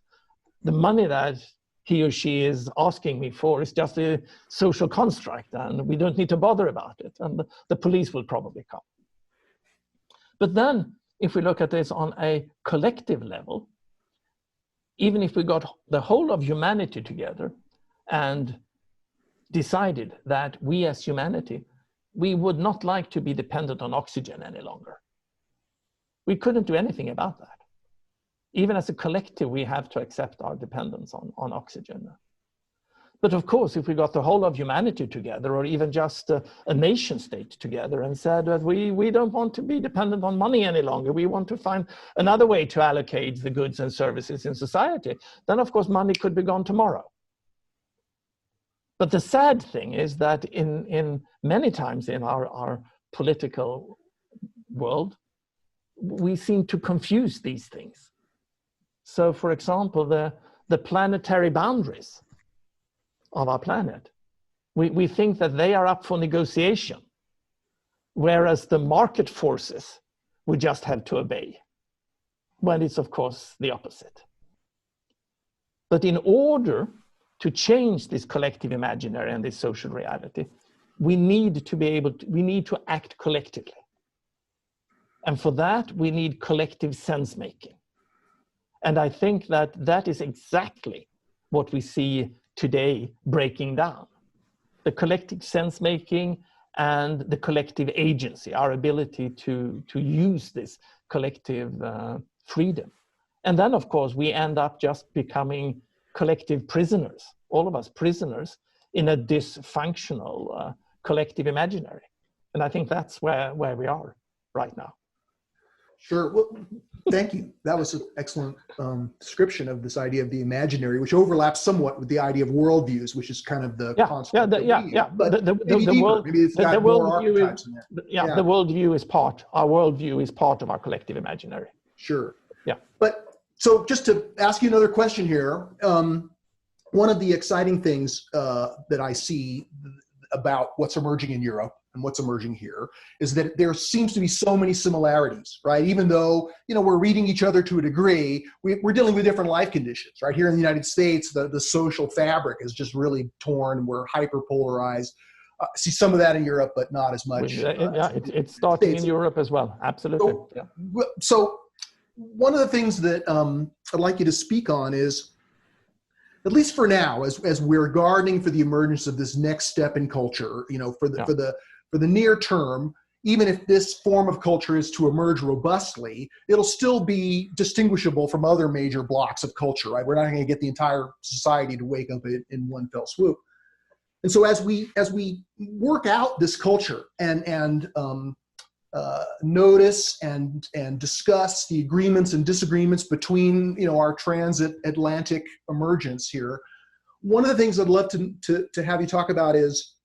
the money that he or she is asking me for is just a social construct and we don't need to bother about it, and the police will probably come. But then if we look at this on a collective level, even if we got the whole of humanity together and decided that we as humanity, we would not like to be dependent on oxygen any longer, we couldn't do anything about that. Even as a collective, we have to accept our dependence on oxygen. But of course, if we got the whole of humanity together, or even just a nation state together, and said that we don't want to be dependent on money any longer, we want to find another way to allocate the goods and services in society, then of course money could be gone tomorrow. But the sad thing is that in many times in our political world, we seem to confuse these things. So for example, the planetary boundaries of our planet, we think that they are up for negotiation, whereas the market forces we just have to obey, when it's of course the opposite. But in order to change this collective imaginary and this social reality, we need to act collectively. And for that, we need collective sense making. And I think that that is exactly what we see today breaking down. The collective sense making and the collective agency, our ability to use this collective freedom. And then of course we end up just becoming collective prisoners, all of us prisoners in a dysfunctional collective imaginary. And I think that's where we are right now. Sure. Well, thank you. That was an excellent description of this idea of the imaginary, which overlaps somewhat with the idea of worldviews, which is kind of the concept. But maybe it's got more archetypes in there. The worldview is part. Our worldview is part of our collective imaginary. Sure. Yeah. But so just to ask you another question here, one of the exciting things that I see about what's emerging in Europe and what's emerging here is that there seems to be so many similarities, right? Even though, we're reading each other to a degree, we're dealing with different life conditions, right? Here in the United States, the social fabric is just really torn. We're hyper-polarized. See some of that in Europe, but not as much. It's starting in Europe as well. Absolutely. So one of the things that I'd like you to speak on is, at least for now, as we're gardening for the emergence of this next step in culture, for the near term, even if this form of culture is to emerge robustly, it'll still be distinguishable from other major blocks of culture, right? We're not going to get the entire society to wake up in one fell swoop. And so as we work out this culture and notice and discuss the agreements and disagreements between our transatlantic emergence here, one of the things I'd love to have you talk about is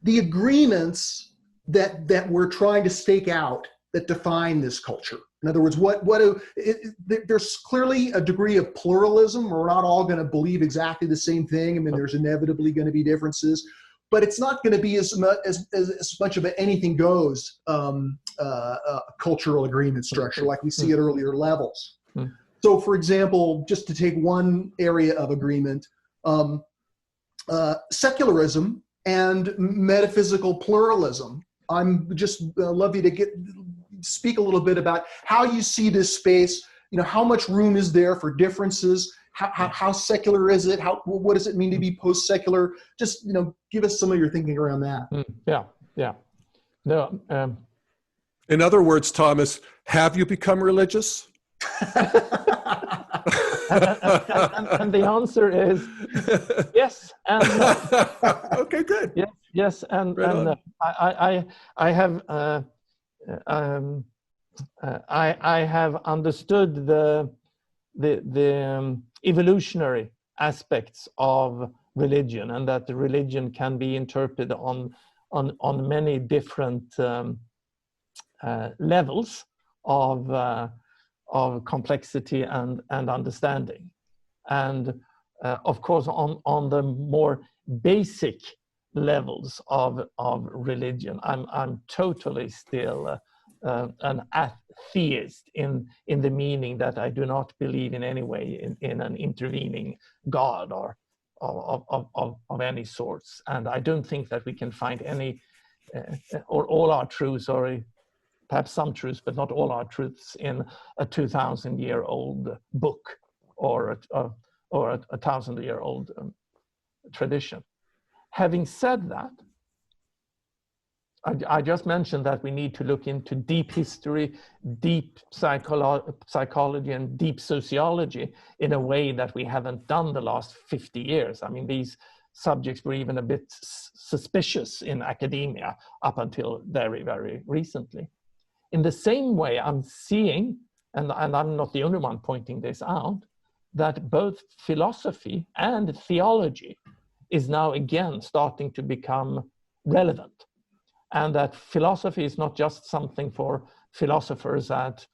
the agreements that we're trying to stake out that define this culture. In other words, there's clearly a degree of pluralism. We're not all going to believe exactly the same thing. I mean, there's inevitably going to be differences, but it's not going to be as much of an anything goes cultural agreement structure like we see at earlier levels. So, for example, just to take one area of agreement, secularism and metaphysical pluralism. I'm just love you to speak a little bit about how you see this space. How much room is there for differences? How secular is it? What does it mean to be post-secular? Just give us some of your thinking around that. No. In other words, Thomas, have you become religious? and the answer is yes and no. Okay, good. Yes and no. I have I have understood the evolutionary aspects of religion, and that the religion can be interpreted on many different levels of complexity and understanding. And of course, on the more basic levels of religion, I'm totally still an atheist in the meaning that I do not believe in any way in an intervening God or of any sorts. And I don't think that we can find any or all our truths, or perhaps some truths, but not all our truths, in a 2,000-year-old book or a 1,000-year-old tradition. Having said that, I just mentioned that we need to look into deep history, deep psychology, and deep sociology in a way that we haven't done the last 50 years. I mean, these subjects were even a bit suspicious in academia up until very, very recently. In the same way, I'm seeing, and I'm not the only one pointing this out, that both philosophy and theology is now again starting to become relevant. And that philosophy is not just something for philosophers at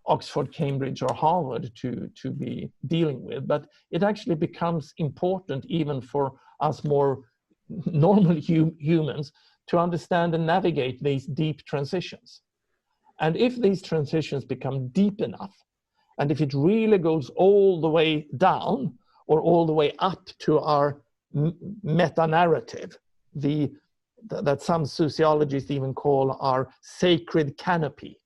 Oxford, Cambridge, or Harvard to be dealing with, but it actually becomes important even for us more normal humans to understand and navigate these deep transitions. And if these transitions become deep enough, and if it really goes all the way down or all the way up to our meta-narrative, that some sociologists even call our sacred canopy,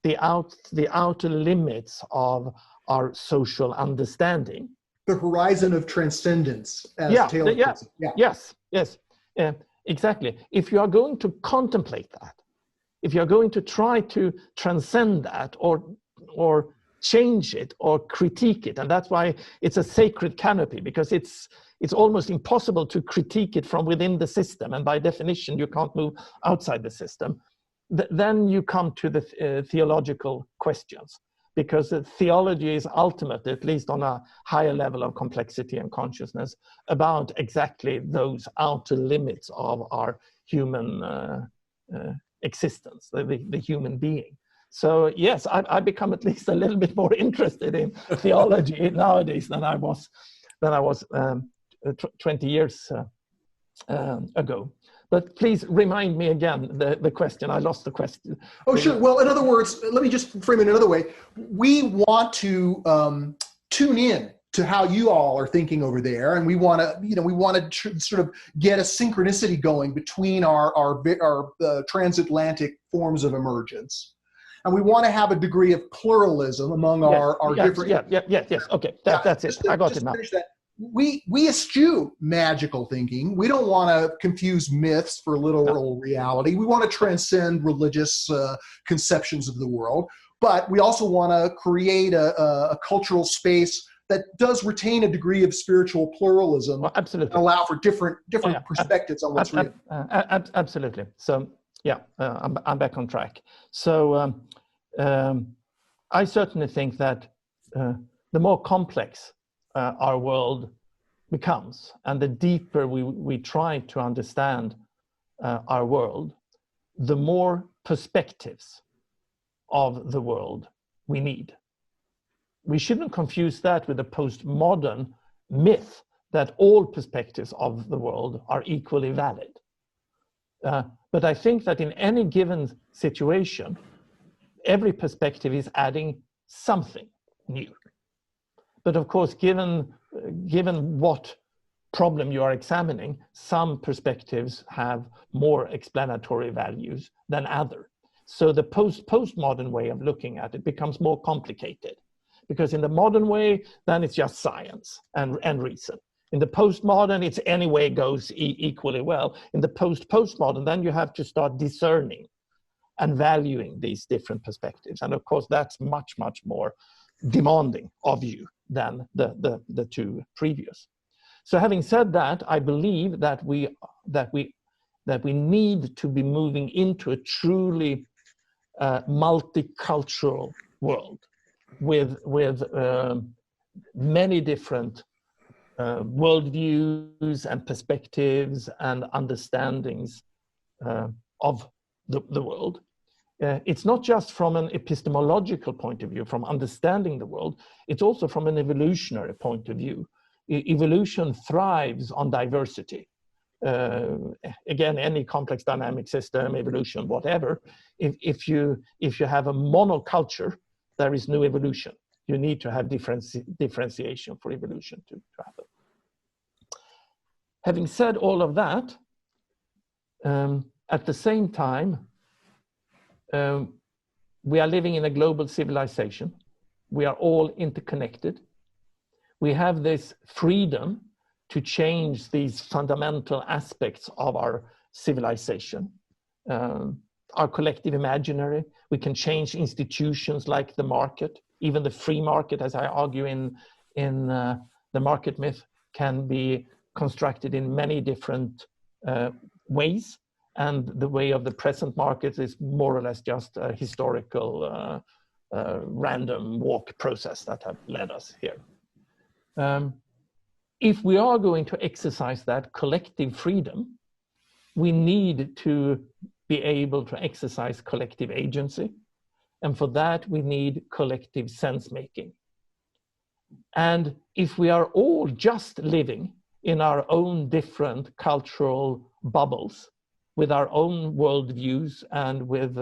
the outer limits of our social understanding. The horizon of transcendence, as Taylor puts it. Yes, exactly. If you are going to contemplate that, if you're going to try to transcend that or change it or critique it, and that's why it's a sacred canopy, because it's almost impossible to critique it from within the system, and by definition you can't move outside the system. Then you come to the theological questions, because theology is ultimate, at least on a higher level of complexity and consciousness, about exactly those outer limits of our human existence, the human being. So yes, I become at least a little bit more interested in theology nowadays than I was 20 years ago. But please remind me again the question. I lost the question. Oh, sure. Well, in other words, let me just frame it another way. We want to tune in to how you all are thinking over there, and we want to sort of get a synchronicity going between our transatlantic forms of emergence. And we want to have a degree of pluralism among our different... Yes. Okay, that's it. I got it now. We eschew magical thinking. We don't want to confuse myths for literal reality. We want to transcend religious conceptions of the world. But we also want to create a cultural space that does retain a degree of spiritual pluralism. Well, absolutely. And allow for different perspectives on what's real. Absolutely. So yeah, I'm back on track. So I certainly think that the more complex our world becomes, and the deeper we try to understand our world, the more perspectives of the world we need. We shouldn't confuse that with a postmodern myth that all perspectives of the world are equally valid. But I think that in any given situation, every perspective is adding something new. But of course, given what problem you are examining, some perspectives have more explanatory values than others. So the postmodern way of looking at it becomes more complicated, because in the modern way, then it's just science and reason. In the postmodern, it's any way goes equally well. In the postmodern, then you have to start discerning and valuing these different perspectives. And of course, that's much, much more demanding of you than the two previous. So having said that, I believe that we need to be moving into a truly multicultural world with many different worldviews and perspectives and understandings of the world. It's not just from an epistemological point of view, from understanding the world, it's also from an evolutionary point of view. Evolution thrives on diversity. Again, any complex dynamic system, evolution, whatever, if you have a monoculture, there is no evolution. You need to have differentiation for evolution to happen. Having said all of that, at the same time, we are living in a global civilization. We are all interconnected. We have this freedom to change these fundamental aspects of our civilization. Our collective imaginary, we can change institutions like the market. Even the free market, as I argue in the market myth, can be constructed in many different ways. And the way of the present market is more or less just a historical random walk process that have led us here. If we are going to exercise that collective freedom, we need to be able to exercise collective agency. And for that, we need collective sense-making. And if we are all just living in our own different cultural bubbles, with our own worldviews and with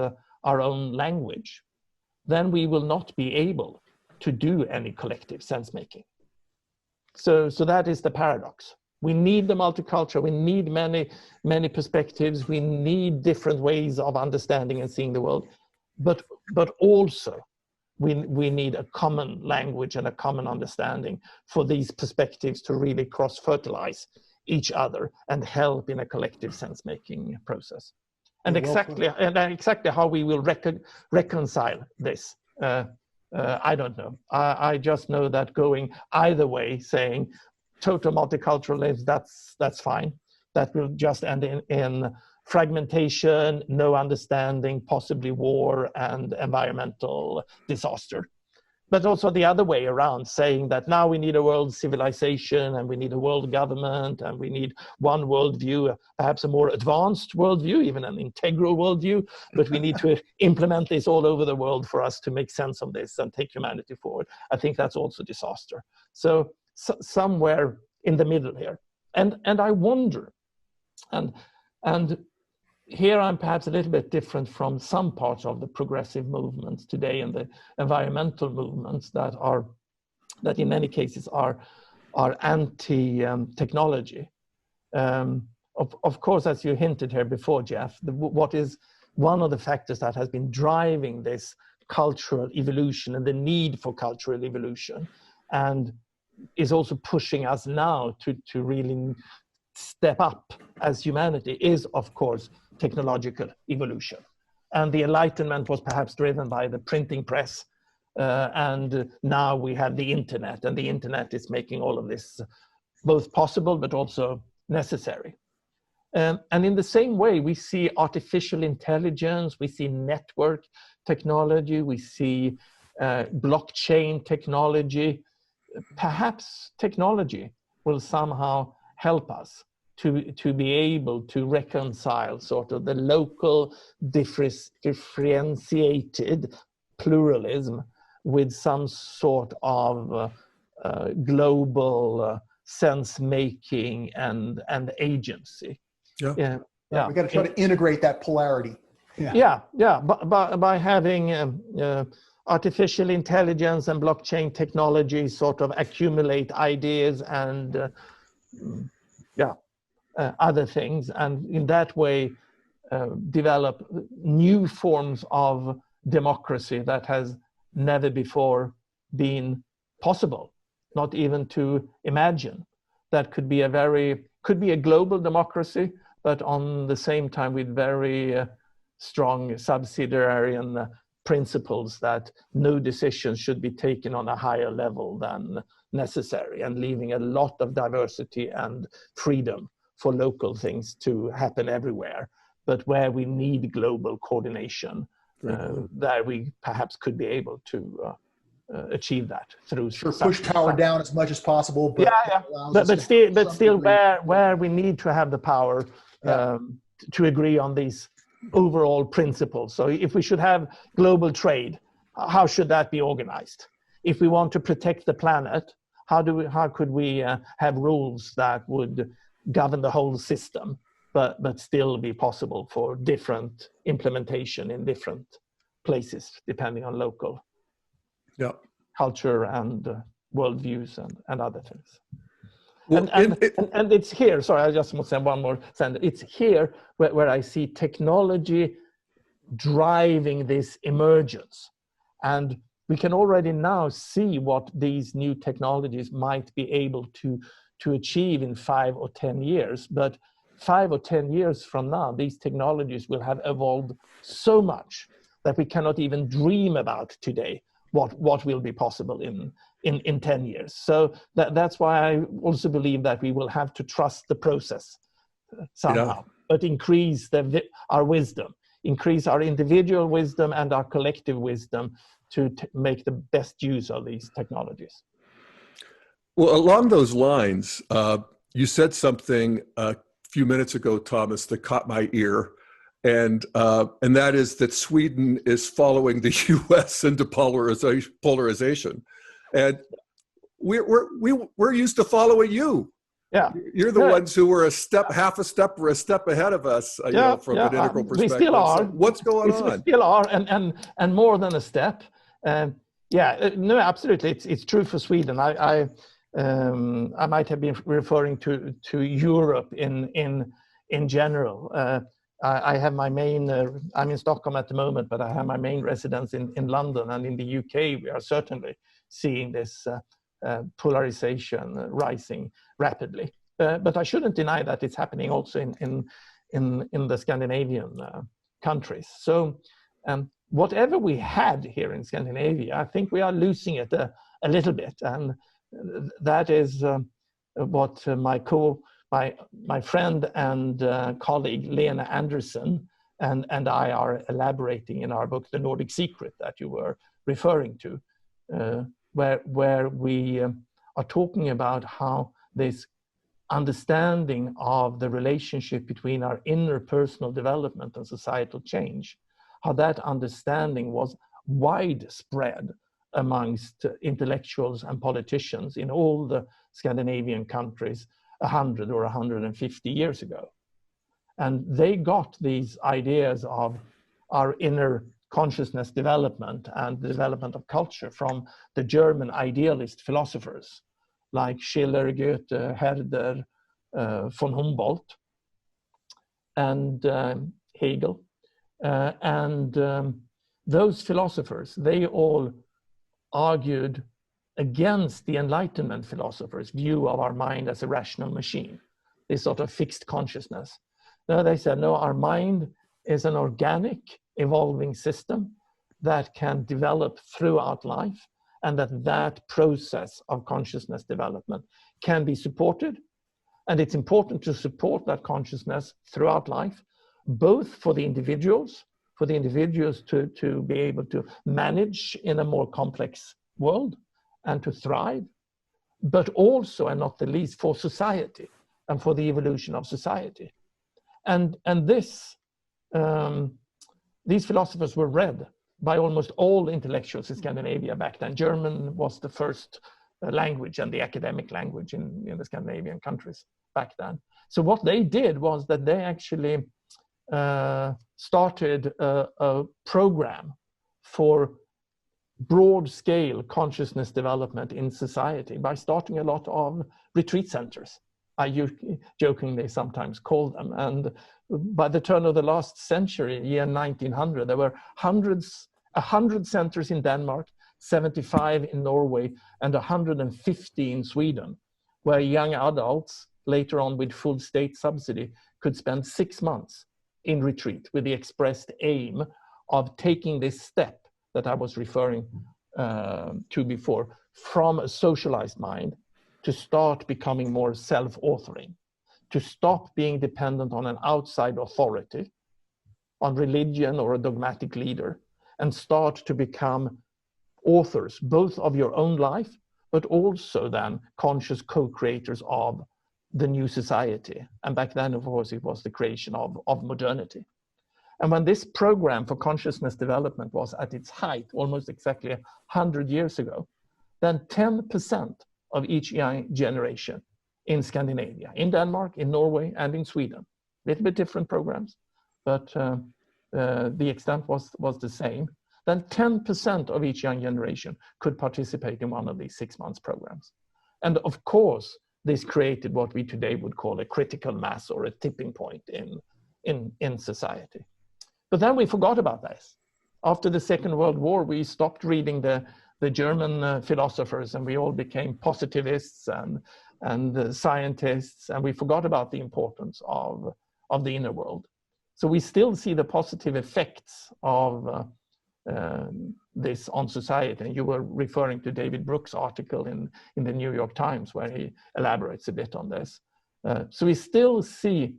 our own language, then we will not be able to do any collective sense-making. So that is the paradox. We need the multicultural, we need many perspectives, we need different ways of understanding and seeing the world, but also we need a common language and a common understanding for these perspectives to really cross-fertilize each other and help in a collective sense-making process. And exactly how we will reconcile this, I don't know. I just know that going either way, saying total multiculturalism, that's fine. That will just end in fragmentation, no understanding, possibly war and environmental disaster. But also the other way around, saying that now we need a world civilization and we need a world government and we need one worldview, perhaps a more advanced worldview, even an integral worldview, but we need to implement this all over the world for us to make sense of this and take humanity forward. I think that's also disaster. So somewhere in the middle here. And I wonder, and here I'm perhaps a little bit different from some parts of the progressive movements today and the environmental movements that in many cases are anti-technology. Of course, as you hinted here before, Jeff, what is one of the factors that has been driving this cultural evolution and the need for cultural evolution, and is also pushing us now to really step up as humanity, is, of course, technological evolution. And the Enlightenment was perhaps driven by the printing press, and now we have the internet, and the internet is making all of this both possible but also necessary. And in the same way, we see artificial intelligence, we see network technology, we see blockchain technology. Perhaps technology will somehow help us to be able to reconcile sort of the local differentiated pluralism with some sort of global sense-making and agency. Yeah. We got to try to integrate that polarity. By having artificial intelligence and blockchain technology sort of accumulate ideas and other things, and in that way develop new forms of democracy that has never before been possible, not even to imagine. That could be a global democracy, but on the same time with very strong subsidiary principles that no decisions should be taken on a higher level than necessary, and leaving a lot of diversity and freedom for local things to happen everywhere, but where we need global coordination that we perhaps could be able to achieve that through push power down as much as possible, but but still where we need to have the power to agree on these overall principles. So if we should have global trade, how should that be organized? If we want to protect the planet, how could we have rules that would govern the whole system, but still be possible for different implementation in different places, depending on local culture and worldviews and other things. Well, and it's here, sorry, I just want to say one more sentence. It's here where I see technology driving this emergence. And we can already now see what these new technologies might be able to achieve in 5 or 10 years. But 5 or 10 years from now, these technologies will have evolved so much that we cannot even dream about today what will be possible in 10 years. So that's why I also believe that we will have to trust the process somehow, but increase our wisdom, increase our individual wisdom and our collective wisdom to make the best use of these technologies. Well, along those lines, you said something a few minutes ago, Thomas, that caught my ear. And that is that Sweden is following the U.S. into polarization, and we're used to following you. Yeah, you're the ones who were half a step or a step ahead of us, from an integral perspective. We still are. So what's going on? We still are, and more than a step. No, absolutely, it's true for Sweden. I might have been referring to Europe in general. I have my main, I'm in Stockholm at the moment, but I have my main residence in London, and in the UK we are certainly seeing this polarization rising rapidly. But I shouldn't deny that it's happening also in the Scandinavian countries. So whatever we had here in Scandinavia, I think we are losing it a little bit, and that is what my friend and colleague Lena Andersson and I are elaborating in our book, The Nordic Secret, that you were referring to, where we are talking about how this understanding of the relationship between our inner personal development and societal change, how that understanding was widespread amongst intellectuals and politicians in all the Scandinavian countries 100 or 150 years ago. And they got these ideas of our inner consciousness development and the development of culture from the German idealist philosophers like Schiller, Goethe, Herder, von Humboldt, and Hegel. Those philosophers, they all argued against the Enlightenment philosophers' view of our mind as a rational machine, this sort of fixed consciousness. No, they said, no, our mind is an organic, evolving system that can develop throughout life, and that process of consciousness development can be supported. And it's important to support that consciousness throughout life, both for the individuals to be able to manage in a more complex world and to thrive, but also, and not the least, for society and for the evolution of society. And these philosophers were read by almost all intellectuals in Scandinavia back then. German was the first language and the academic language in the Scandinavian countries back then. So what they did was that they actually started a program for broad-scale consciousness development in society by starting a lot of retreat centers. I jokingly sometimes call them. And by the turn of the last century, year 1900, there were 100 centers in Denmark, 75 in Norway, and 150 in Sweden, where young adults, later on with full state subsidy, could spend 6 months in retreat with the expressed aim of taking this step that I was referring to before, from a socialized mind to start becoming more self-authoring, to stop being dependent on an outside authority, on religion or a dogmatic leader, and start to become authors, both of your own life, but also then conscious co-creators of the new society. And back then, of course, it was the creation of modernity. And when this program for consciousness development was at its height, almost exactly 100 years ago, then 10% of each young generation in Scandinavia, in Denmark, in Norway, and in Sweden, a little bit different programs, but the extent was the same, then 10% of each young generation could participate in one of these 6 months programs. And of course, this created what we today would call a critical mass or a tipping point in society. But then we forgot about this. After the Second World War, we stopped reading the German philosophers, and we all became positivists and scientists, and we forgot about the importance of the inner world. So we still see the positive effects of this on society. And you were referring to David Brooks' article in the New York Times, where he elaborates a bit on this. So we still see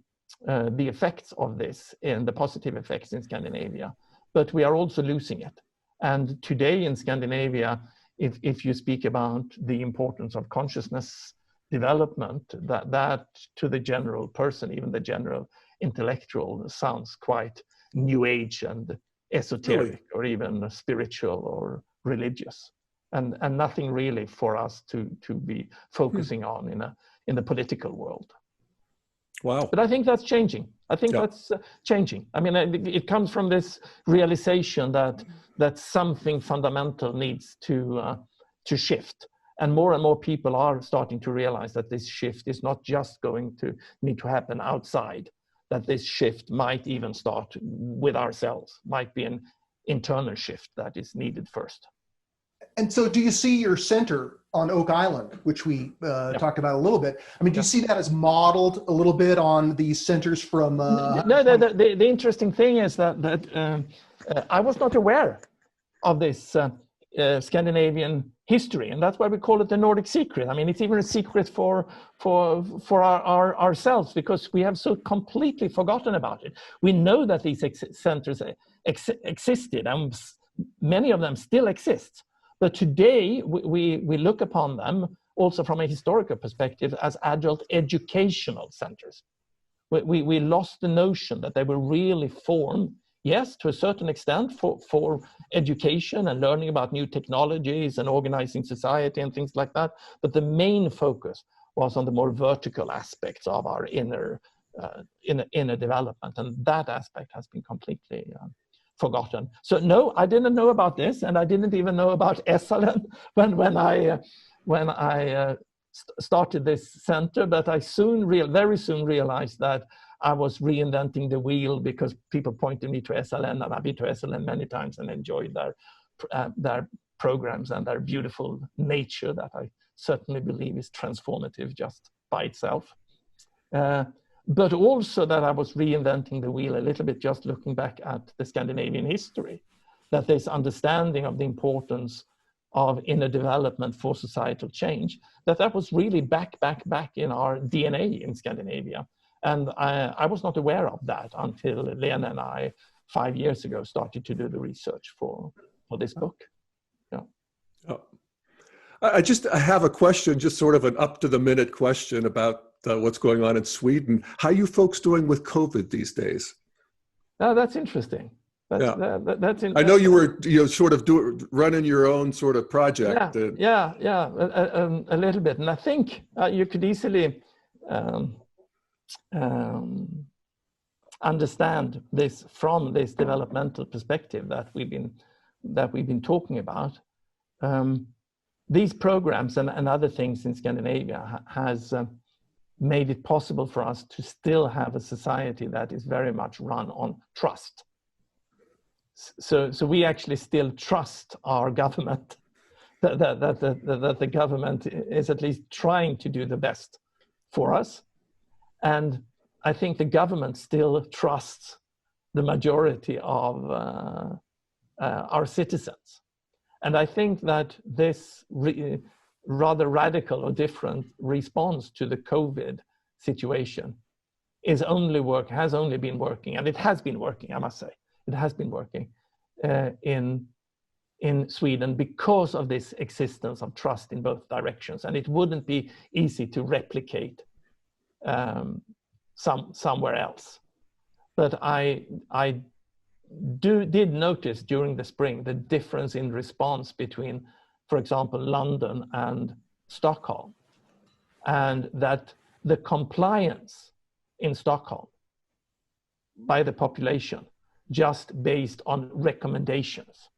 the effects of this, in the positive effects in Scandinavia, but we are also losing it. And today in Scandinavia, if you speak about the importance of consciousness development, that to the general person, even the general intellectual, sounds quite new age and esoteric, really? Or even spiritual or religious, and nothing really for us to be focusing on in the political world. Wow. But I think that's changing. I think that's changing. I mean, it comes from this realization that something fundamental needs to shift. And more people are starting to realize that this shift is not just going to need to happen outside, that this shift might even start with ourselves, might be an internal shift that is needed first. And so do you see your center on Oak Island, which we talked about a little bit? I mean, do you see that as modeled a little bit on these centers from... The interesting thing is that I was not aware of this Scandinavian history, and that's why we call it the Nordic secret. I mean, it's even a secret for ourselves, because we have so completely forgotten about it. We know that these centers existed, and many of them still exist. But today, we look upon them also from a historical perspective as adult educational centers. We lost the notion that they were really formed, yes, to a certain extent for education and learning about new technologies and organizing society and things like that. But the main focus was on the more vertical aspects of our inner development. And that aspect has been completely forgotten. So no, I didn't know about this, and I didn't even know about Esalen when I started this center. But I very soon realized that I was reinventing the wheel, because people pointed me to Esalen, and I've been to Esalen many times and enjoyed their programs and their beautiful nature that I certainly believe is transformative just by itself. But also that I was reinventing the wheel a little bit, just looking back at the Scandinavian history, that this understanding of the importance of inner development for societal change, that was really back in our DNA in Scandinavia. And I was not aware of that until Lena and I, 5 years ago, started to do the research for this book. Yeah. Oh. I have a question, just sort of an up-to-the-minute question about what's going on in Sweden. How are you folks doing with COVID these days? That's interesting. That's interesting. I know you were sort of running your own sort of project. A little bit. And I think you could easily understand this from this developmental perspective that we've been talking about. These programs and other things in Scandinavia has made it possible for us to still have a society that is very much run on trust. So we actually still trust our government, that the government is at least trying to do the best for us. And I think the government still trusts the majority of our citizens. And I think that this rather radical or different response to the COVID situation has only been working, and it has been working, I must say. It has been working in Sweden because of this existence of trust in both directions, and it wouldn't be easy to replicate somewhere else. But I did notice during the spring the difference in response between, for example, London and Stockholm, and that the compliance in Stockholm by the population just based on recommendations.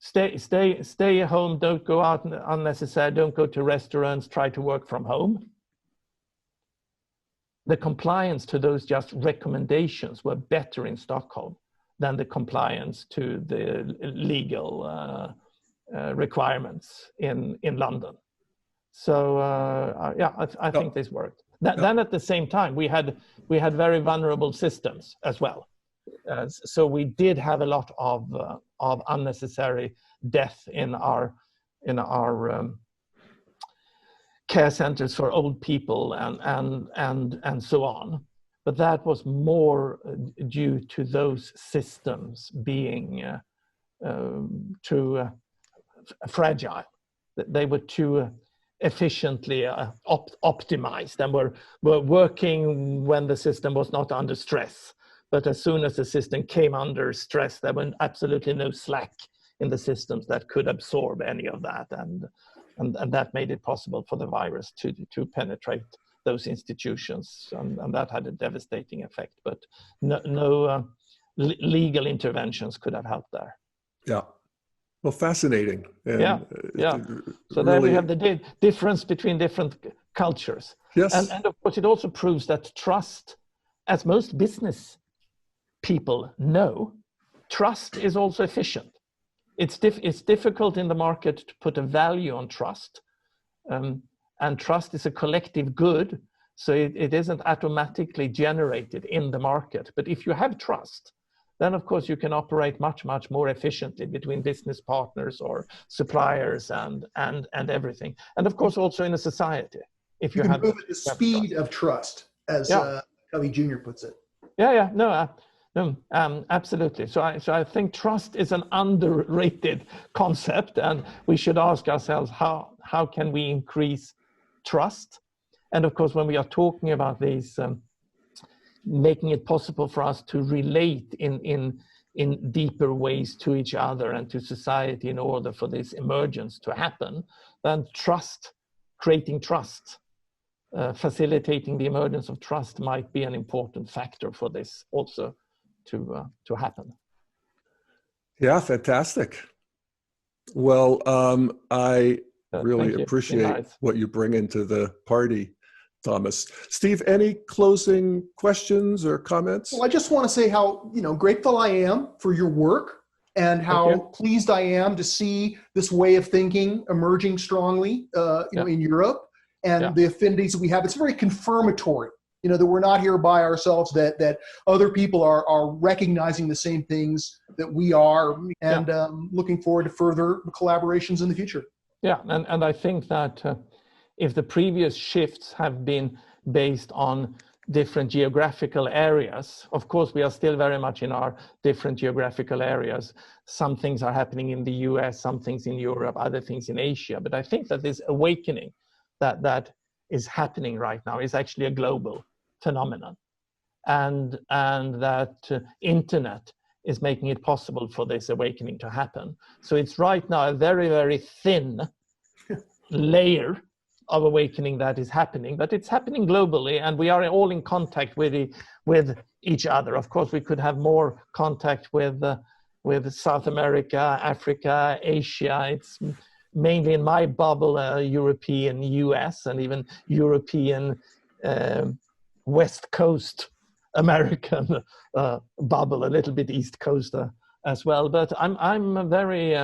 Stay at home, don't go out unnecessarily, don't go to restaurants, try to work from home. The compliance to those just recommendations were better in Stockholm than the compliance to the legal requirements in London. So yeah, I think this worked. Then at the same time, we had very vulnerable systems as well. So we did have a lot of unnecessary death in our care centers for old people and so on. But that was more due to those systems being too fragile. They were too efficiently optimized and were working when the system was not under stress. But as soon as the system came under stress, there was absolutely no slack in the systems that could absorb any of that, and that made it possible for the virus to penetrate those institutions, and that had a devastating effect. But no legal interventions could have helped there. Yeah. Well, fascinating. And yeah. So really, there we have the difference between different cultures. Yes. And of course, it also proves that trust, as most business people know, trust is also efficient. It's difficult in the market to put a value on trust. And trust is a collective good, so it isn't automatically generated in the market. But if you have trust, then of course you can operate much more efficiently between business partners or suppliers and everything. And of course also in a society. If you have move at the speed of trust, as Covey Jr. puts it. No, absolutely. So I think trust is an underrated concept, and we should ask ourselves how can we increase trust? And of course, when we are talking about these, making it possible for us to relate in deeper ways to each other and to society in order for this emergence to happen, then trust, creating trust, facilitating the emergence of trust might be an important factor for this also to happen. Yeah, fantastic. Well, I really appreciate what you bring into the party, Thomas. Steve, any closing questions or comments? Well, I just want to say how grateful I am for your work and how pleased I am to see this way of thinking emerging strongly in Europe and the affinities that we have. It's very confirmatory, that we're not here by ourselves, that other people are recognizing the same things that we are, and looking forward to further collaborations in the future. Yeah, and I think that if the previous shifts have been based on different geographical areas, of course we are still very much in our different geographical areas. Some things are happening in the US, some things in Europe, other things in Asia. But I think that this awakening that is happening right now is actually a global phenomenon, and that internet is making it possible for this awakening to happen. So it's right now a very, very thin layer of awakening that is happening, but it's happening globally, and we are all in contact with each other. Of course, we could have more contact with South America, Africa, Asia. It's mainly in my bubble, European, US, and even European West Coast American bubble, a little bit East Coast as well. But I'm very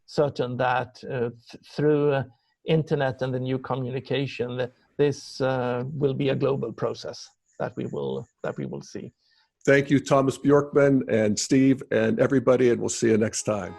certain that through internet and the new communication, this will be a global process that we will see. Thank you, Tomas Bjorkman and Steve and everybody, and we'll see you next time.